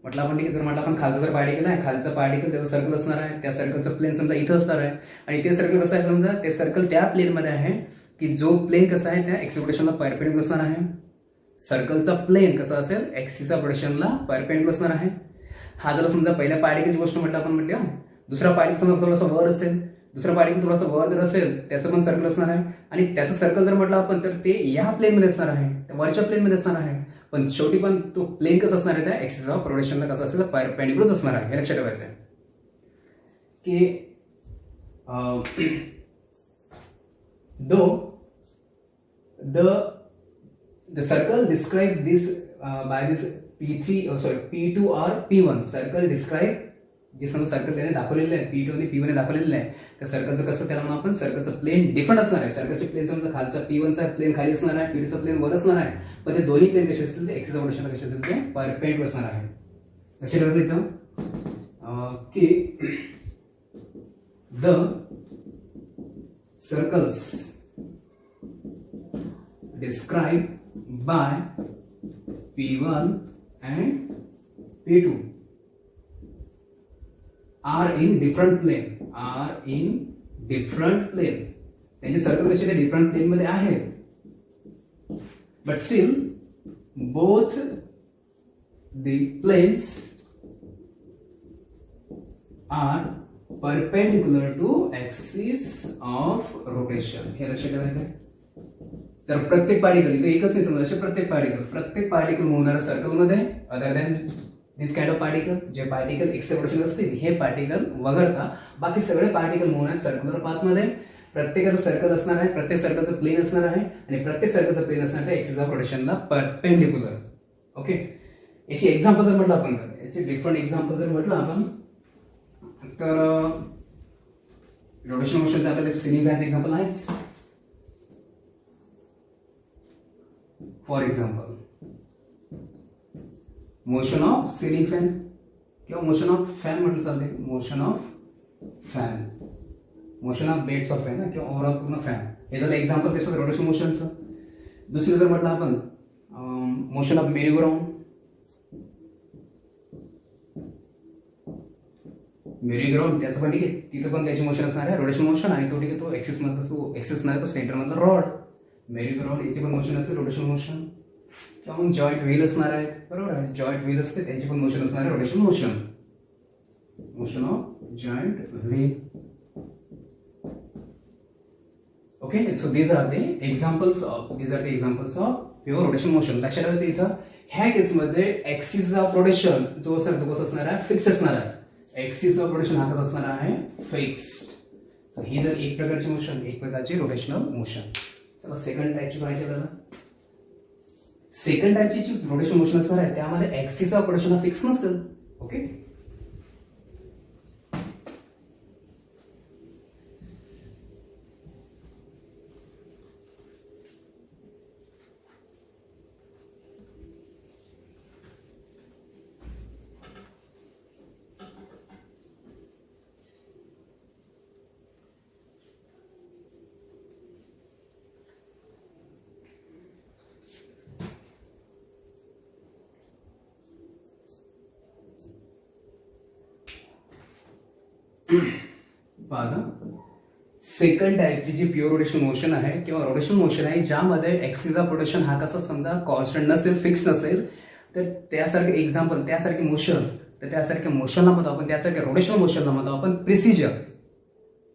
म्हटलं आपण ठीक आहे, जर म्हटलं आपण खालचा जर पार्टिकल आहे, खालचं पार्टिकल त्याचं सर्कल असणार आहे, त्या सर्कलचं प्लेन समजा इथं असणार आहे. आणि ते सर्कल कसं आहे, समजा ते सर्कल त्या प्लेनमध्ये आहे की जो प्लेन कसा आहे त्या ऍक्सिस रोटेशनला परपेंडिक्युलर असणार आहे. सर्कलचा प्लेन कसा असेल, ऍक्सिस रोटेशनला परपेंडिक्युलर असणार आहे. हा जर समजा पहिल्या पार्टिकलची गोष्ट म्हटलं आपण, दुसरा पार्टिकल समजा थोडासा वर असेल, दुसरं पार्टिकल थोडंसं वर जर असेल त्याचं पण सर्कल असणार आहे, आणि त्याचं सर्कल जर म्हटलं आपण तर ते या प्लेनमध्ये असणार आहे, वरच्या प्लेनमध्ये असणार आहे. पण शेवटी पण तो प्लेन कसं असणार आहे, त्या ऍक्सिस ऑफ रोटेशनला कसं असेल, परपेंडिक्युलर असणार आहे. हे लक्षात ठेवायचं आहे की the circle describe this by this P2 or P1 circle describe, जे समजा सर्कल त्याने दाखवलेलं आहे P2 आणि P1 ने दाखवलेलं आहे, त्या सर्कलचं कसं त्याला म्हणून आपण सर्कलचं प्लेन डिफरंट असणार आहे. सर्कलचे प्लेन समजा खालचा P1चा प्लेन खाली असणार आहे, P2चा प्लेन वर असणार आहे, पण ते दोन्ही प्लेन कसे असतील, ते ऍक्सिस ऑफ रोटेशनला कसे असतील, ते परपेंडिक्युलर असणार आहे. लक्षात ठेवायचं इथं की the circles described by P1 and P2 are in different plane. त्यांचे सर्कल कसे ते डिफरंट प्लेन मध्ये आहेत, but still both the planes are perpendicular to axis of rotation. हे लक्षात ठेवायचं आहे. तर प्रत्येक पार्टिकल इथे एकच नाही, समजा असे प्रत्येक पार्टिकल मूव्ह सर्कलमध्ये, other than this kind of particle, जे पार्टिकल एक्स रोटेशन असतील हे पार्टिकल वगळता बाकी सगळे पार्टिकल मूव्ह आहेत सर्क्युलर पाथमध्ये. प्रत्येकाचं सर्कल असणार आहे, प्रत्येक सर्कलचं प्लेन असणार आहे, आणि प्रत्येक सर्कलचं प्लेन असणार आहे एक्सिस ऑफ रोटेशनला परपेंडिक्युलर. ओके, याची एक्झाम्पल जर म्हटलं आपण, तर याची डिफरंट एक्झाम्पल जर म्हटलं आपण, तर रोटेशन मोशनचं आपल्याला सिलिंग फॅनचं एक्झाम्पल आहेच. For example motion of ceiling fan किंवा मोशन ऑफ फॅन म्हटलं चालते, motion of fan, motion of beds of fan किंवा ओव्हरऑल पूर्ण फॅन, हे झालं एक्झाम्पल त्याचं रोटेशन मोशनचं. दुसरं जर म्हटलं आपण motion of merry go round, merry ground त्याचं पण ठीक आहे, तिथं पण त्याची मोशन असणार आहे रोटेशन मोशन, आणि तो ठीक आहे तो एक्सिस मधला तो एक्सिस नाही तो सेंटर मधला रॉड. मेरी ग्राउंड याची पण मोशन असते रोटेशन मोशन, किंवा मग जॉईंट व्हील असणार आहे, बरोबर आहे, जॉईंट व्हील असते त्याची पण मोशन असणार आहे rotation motion, motion of joint wheel. Okay, so these are the examples of pure rotation motion. लक्षात ठेवायचं इथं ह्या केसमध्ये एक्सिस ऑफ रोटेशन जो असणार तो कसं असणार आहे, फिक्स असणार आहे. एक्सिस ऑफ रोटेशन हा कसा असणार आहे, फिक्स्ड. ही जर एक प्रकारची मोशन, एक प्रकारची रोटेशनल मोशन. चला सेकंड टाईपची पाहायची आपल्याला. सेकंड टाईपची जी रोटेशन मोशन असणार आहे त्यामध्ये एक्सिस ऑफ रोटेशन हा फिक्स नसेल. ओके, सेकंड टाईपची जी प्युअर रोटेशन मोशन आहे किंवा रोटेशन मोशन आहे ज्यामध्ये एक्सिस ऑफ रोटेशन हा कसा समजा कॉन्स्टंट नसेल, फिक्स नसेल, तर त्यासारखे एक्झाम्पल, त्यासारखे मोशन, तर त्यासारख्या मोशनला म्हणतो आपण, त्यासारख्या रोटेशनल मोशनला म्हणतो आपण प्रिसिजन.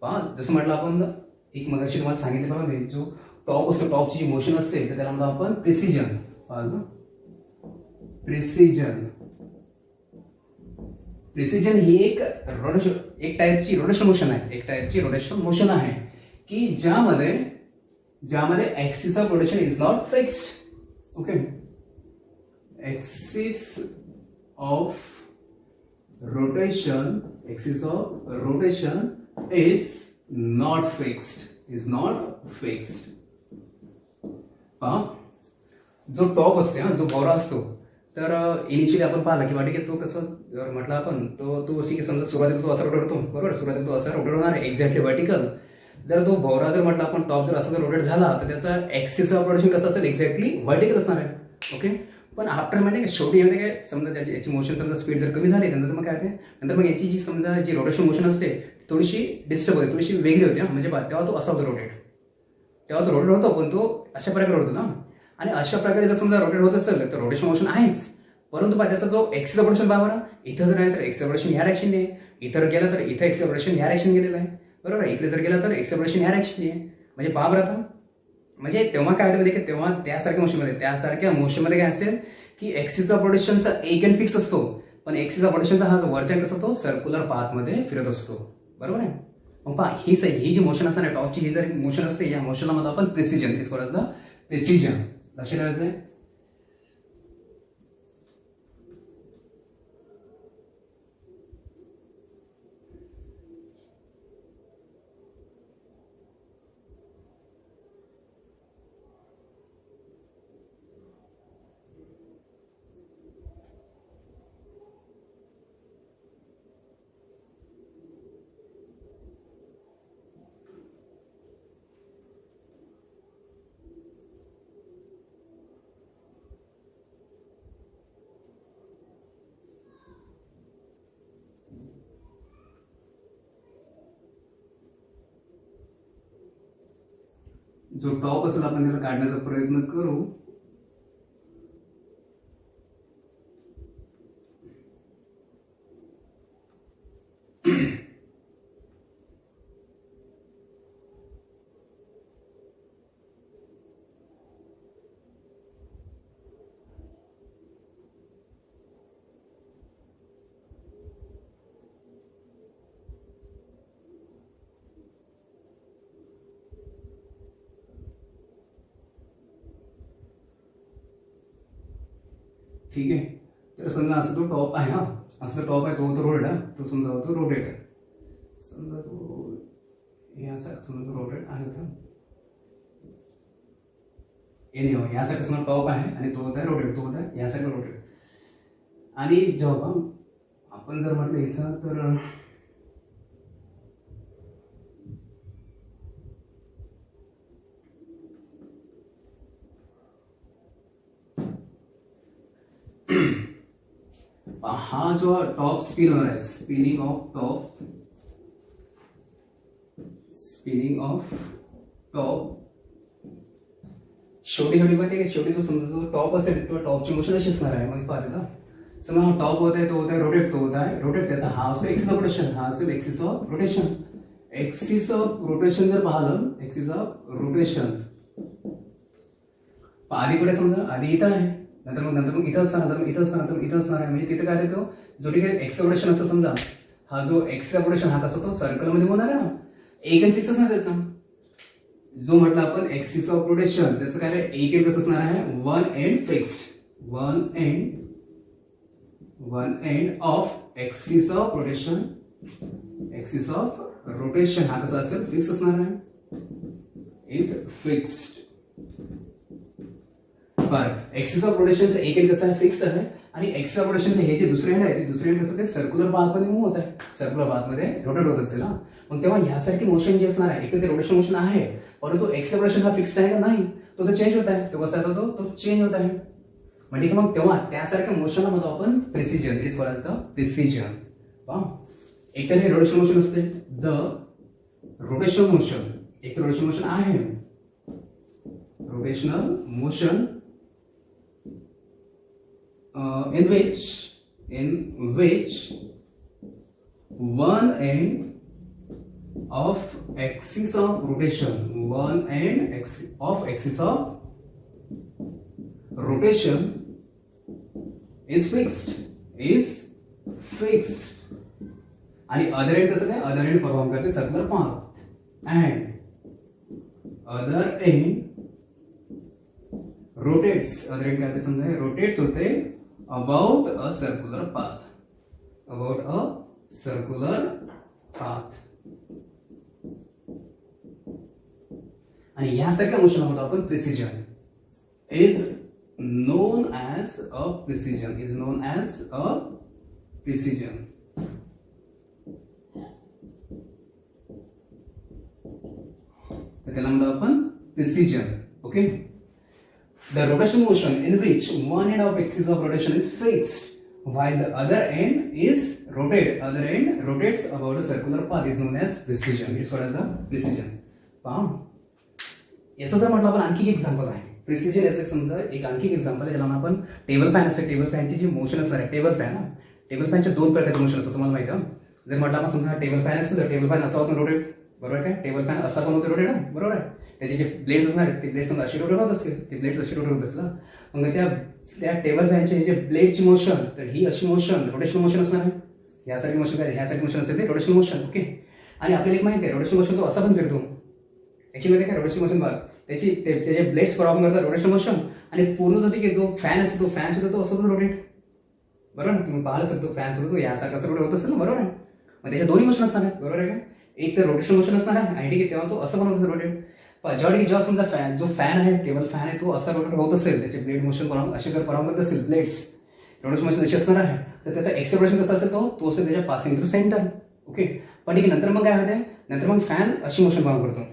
पहा जसं म्हटलं आपण एक मगाशी तुम्हाला सांगितलं बघा मी, जो टॉप असतो टॉपची जी मोशन असते तर त्याला म्हणतो आपण प्रिसिजन. प्रिसिजन ही एक टाईपची रोटेशन मोशन आहे, की ज्यामध्ये axis of rotation is not fixed. Okay, axis of rotation is not fixed. जो टॉप असते, जो भोवरा असतो, तर इनिशियली आपण पाहिला की वाटे की तो कसं म्हटलं आपण तो ठीक आहे, समजा सुरुवातीला तो असा रोटेट होतो, बरोबर, सुरुवातीला तो असा रोटेट होणार आहे एक्झॅक्टली व्हर्टिकल. जर तो भोवरा जर म्हटलं आपण टॉप जर असा जर रोटेट झाला तर त्याचा एक्सिस ऑफ रोटेशन कसं असेल, एक्झॅक्टली व्हर्टिकल असणार आहे. ओके, पण आफ्टर म्हणजे काय शेवटी म्हणजे काय समजा याची मोशन समजा स्पीड जर कमी झाली नंतर मग काय होते, नंतर मग याची जी समजा जी रोटेशन मोशन असते थोडीशी डिस्टर्ब होते, थोडीशी वेगळी होते. म्हणजे तेव्हा तो असा होतो रोटेट, होतो पण तो अशा प्रकारे होतो ना. आणि अशा प्रकारे जर समजा रोटेट होत असेल तर रोटेशन मोशन आहेच, परंतु त्याचा जो एक्सिस ऑफ रोटेशन बघा, इथं जर आहे तर एक्सिस ऑफ रोटेशन ह्या डायरेक्शनने, इथं गेलं तर इथं एक्सिस ऑफ रोटेशन ह्या डायरेक्शन गेलेलं आहे. बरोबर आहे. इकडे जर गेला तर एक्स रोटेशन या डायरेक्शनली आहे. म्हणजे पहा बरं आता, म्हणजे तेव्हा काय होतं की तेव्हा त्यासारख्या मोशनमध्ये काय असेल की एक्सिसचा रोटेशनचा एक एंड फिक्स असतो, पण एक्सिसचा रोटेशनचा हा वरचा एंड कसा असतो सर्क्युलर पाथमध्ये फिरत असतो. बरोबर आहे. मग पहा ही जी मोशन असणार आहे टॉपची, ही जर मोशन असते या मोशनला म्हणतो आपण precision. Is called the precision. लक्ष ठेवायचं आहे. जो टॉप असेल आपण त्याला काढण्याचा प्रयत्न करू. ठीक आहे. तर समजा असं तो टॉप आहे, हा असं टॉप आहे, तो रोटेट आहे, तो समजा तो रोटेट आहे. समजा तो यासारखा समजा तो रोटेट आहे का एनी हो, यासारखा समजा टॉप आहे आणि तो होता रोटेट, तो होता यासारखा रोटेट. आणि जेव्हा आपण जर म्हटलं इथं तर हा जो टॉप स्पिन होणार आहे, स्पिनिंग ऑफ टॉप शेवटी माहिती आहे, शेवटी जो समजा जो टॉप असेल किंवा टॉपची मोशन अशी असणार आहे. मग पाहते ना, समजा हा टॉप होत आहे, तो होत आहे रोटेट, तो होत आहे रोटेट, त्याचा हा असतो एक्सिस ऑफ रोटेशन, हा असेल axis of rotation. Axis of rotation जर पाहिलं, एक्सिस ऑफ रोटेशन आधी कुठे समजा आधी इथं आहे, नंतर मग इथं असणार, नंतर इथं असणार आहे. म्हणजे तिथे काय देतो, जो ठिकाणी एक्स रोटेशन असं समजा, हा जो एक्स रोटेशन हा कसा तो सर्कलमध्ये होणार आहे ना, एक एंड फिक्स असणार त्याचा. जो म्हटलं आपण एक्सिस ऑफ रोटेशन, त्याचं काय आहे, एक एंड कसं असणार आहे, one end fixed, one end of axis of rotation. Axis of rotation हा कसा असेल, फिक्स असणार आहे, इज फिक्स्ड. एक्सिस ऑफ रोटेशनचं एक एंड कसं आहे, फिक्स्ड आहे. आणि एक्सिस ऑफ रोटेशनचे हे जे दुसरे एंड आहे, ते दुसरे एंड कसं ते सर्क्युलर पाथमध्ये मूव्ह होत आहे, सर्क्युलर पाथमध्ये रोटेट होत असेल ना. मग तेव्हा ह्यासारखी मोशन जी असणार आहे, एक ते रोटेशन मोशन आहे, परंतु एक्सिस ऑफ रोटेशन हा फिक्स्ड आहे का नाही, तो चेंज होत आहे. तो कसा होतो, तो चेंज होत आहे. म्हणजे मग तेव्हा त्यासारख्या मोशनला म्हणतो आपण precision. It is called the precision. एक तर हे रोटेशन मोशन असते, द रोटेशन मोशन, एक रोटेशन मोशन आहे, rotational motion in which one end of axis of rotation, one end of axis of rotation is fixed. आणि अदर एंड कसं काय, अदर एंड परफॉर्म करते circular path, and other end rotates, other end काय ते समजा रोटेट्स होते about a circular path, about a circular path. आणि यासारख्या मोशन होतो आपण precision. is known as a precision, is known as a precision. तर त्याला म्हणतो आपण precision. Okay. The rotation motion in which one end of axis of rotation is fixed while the other end rotates about a circular path is known as precision. It is called as the precision. पहा, याचं जर म्हटलं आपण आणखी एक एक्झाम्पल आहे प्रिसिजन. याचं समजा एक आणखी एक एक्झाम्पल आहे, ज्याला आपण टेबल फॅन असते. टेबल फॅनची जी मोशन असणार आहे, टेबल फॅनच्या दोन प्रकारचे मोशन असतात, तुम्हाला माहिती आहे. जर म्हटलं आपण समजा टेबल फॅन असेल तर टेबल फॅन असा होतो रोटेट, बरोबर काय? टेबल फॅन असा पण होतो रोटेट, बरोबर आहे. त्याचे जे ब्लेड्स असणार ते ब्लेड्स अशी रोटेट होत असतील, ते ब्लेड्स अशी रोटेट होत असतील. मग त्या टेबल फॅनचे जे ब्लेडची मोशन, तर ही अशी मोशन रोटेशनल मोशन असणार आहे. ह्यासाठी मोशन काय, ह्यासाठी मोशन असेल ते रोटेशनल मोशन. ओके. आणि आपल्याला एक माहिती आहे रोटेशनल मोशन तो असा पण फिरतो. ॲक्च्युअली काय रोटेशनल मोशन बघ, त्याचे ब्लेड्स परफॉर्म करतात रोटेशनल मोशन, आणि पूर्ण जो की जो फॅन असतो तो फॅन सुद्धा तो असतो रोटेट, बरोबर ना. तुम्ही पाहिलं असेल तो फॅन सुद्धा तो यासारखा असं रोटेट होत असेल ना, बरोबर आहे. मग त्याच्या दोन्ही मोशन असणार आहे, बरोबर आहे का. एक तर रोटेशनल मोशन असणार आहे आणि ठीक आहे तेव्हा तो असं पण होत रोटेट. जेव्हा समजा जो फॅन आहे, टेबल फॅन आहे, तो असा रोटेट होत असेल, त्याचे ब्लेड मोशन असे जर परफॉर्म करत असेल, ब्लेड्स रोटेशन मोशन अशी असणार आहे, तर त्याचा एक्सेलरेशन कसा असेल तो असेल त्याच्या पासिंग थ्रू सेंटर. ओके. पण ठीक आहे, नंतर मग काय होते, नंतर मग फॅन अशी मोशन परफॉर्म करतो.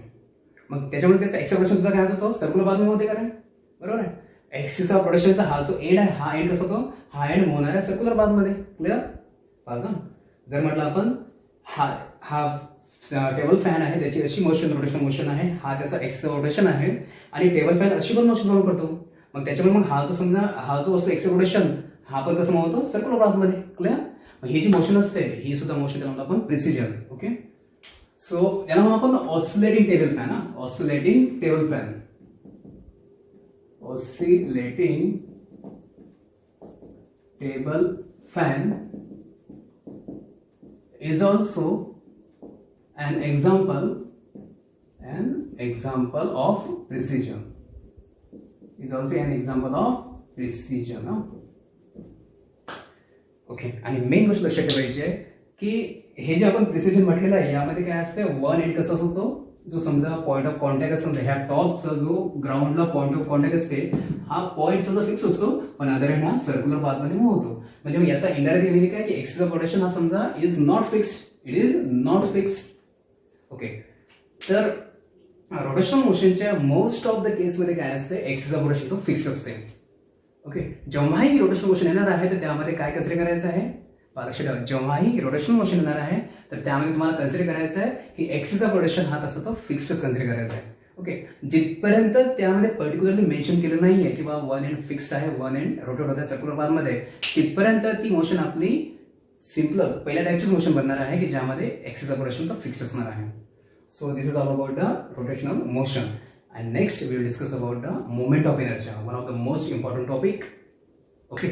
मग त्याच्यामुळे त्याचा एक्सेलरेशन सुद्धा काय होतो, सर्क्युलर पाथमध्ये होते, कारण बरोबर आहे. एक्सिस ऑफ रोटेशनचा हा जो एंड आहे, हा एंड कसा होतो, हा एंड होणार आहे सर्क्युलर पाथमध्ये. क्लिअर. पाहा, जर म्हटलं आपण हा टेबल फॅन आहे, त्याची अशी मोशन रोटेशनल मोशन आहे, हा त्याचा एक्सेल रोटेशन आहे, आणि टेबल फॅन अशी पण मोशन परफॉर्म करतो. मग त्याच्यामुळे मग हा जो समजा हा जो असतो एक्सेल रोटेशन, हा पण कसं होतो सर्क्युलर पाथमध्ये. क्लिअर. मग ही जी मोशन असते ही सुद्धा मोशन त्याला आपण प्रिसिजन. ओके. सो याला मग आपण oscillating table fan. Oscillating table fan, oscillating table fan is also an example of precision. Is also an example of precision. Okay. आणि मेन गोष्ट लक्षात ठेवायची आहे की हे जे आपण प्रिसिजन म्हटलेलं आहे, यामध्ये काय असते, वन एंड कसा असतो, जो समजा पॉइंट ऑफ कॉन्टॅक्ट असतो, ह्या टॉपचा जो ग्राउंडला पॉइंट ऑफ कॉन्टॅक्ट असते, हा पॉइंट समजा फिक्स असतो, पण अदर एंड हा सर्क्युलर पाथमध्ये मूव्ह होतो. म्हणजे याचा इनडायरेक्ट मिनिंग काय की एक्सिस ऑफ रोटेशन हा समजा is not fixed, it is not fixed. Okay. तर रोटेशनल मोशनच्या मोस्ट ऑफ द केसमध्ये काय असते, एक्सिस ऑफ रोटेशन तो फिक्स असते. ओके. जेव्हाही रोटेशनल मोशन येणार आहे तर त्यामध्ये काय कन्सिडर करायचं आहे, लक्षात ठेवा, जेव्हाही रोटेशनल मोशन येणार आहे तर त्यामध्ये तुम्हाला कन्सिडर करायचं आहे की एक्सिस ऑफ रोटेशन हा कसा तो फिक्स्डच कन्सिडर करायचा आहे. ओके. जिथपर्यंत त्यामध्ये पर्टिक्युलरली मेन्शन केलं नाही आहे की बाबा वन एंड फिक्स्ड आहे, वन एंड रोटेट होत आहे सर्क्युलर पाथमध्ये, तिथपर्यंत ती मोशन आपली सिम्पल पहिल्या टाईपचीच मोशन बनणार आहे की ज्यामध्ये एक्सिस ऑफ रोटेशन तो फिक्स असणार आहे. So this is all about the rotational motion. And next we will discuss about the moment of inertia, one of the most important topic. Okay.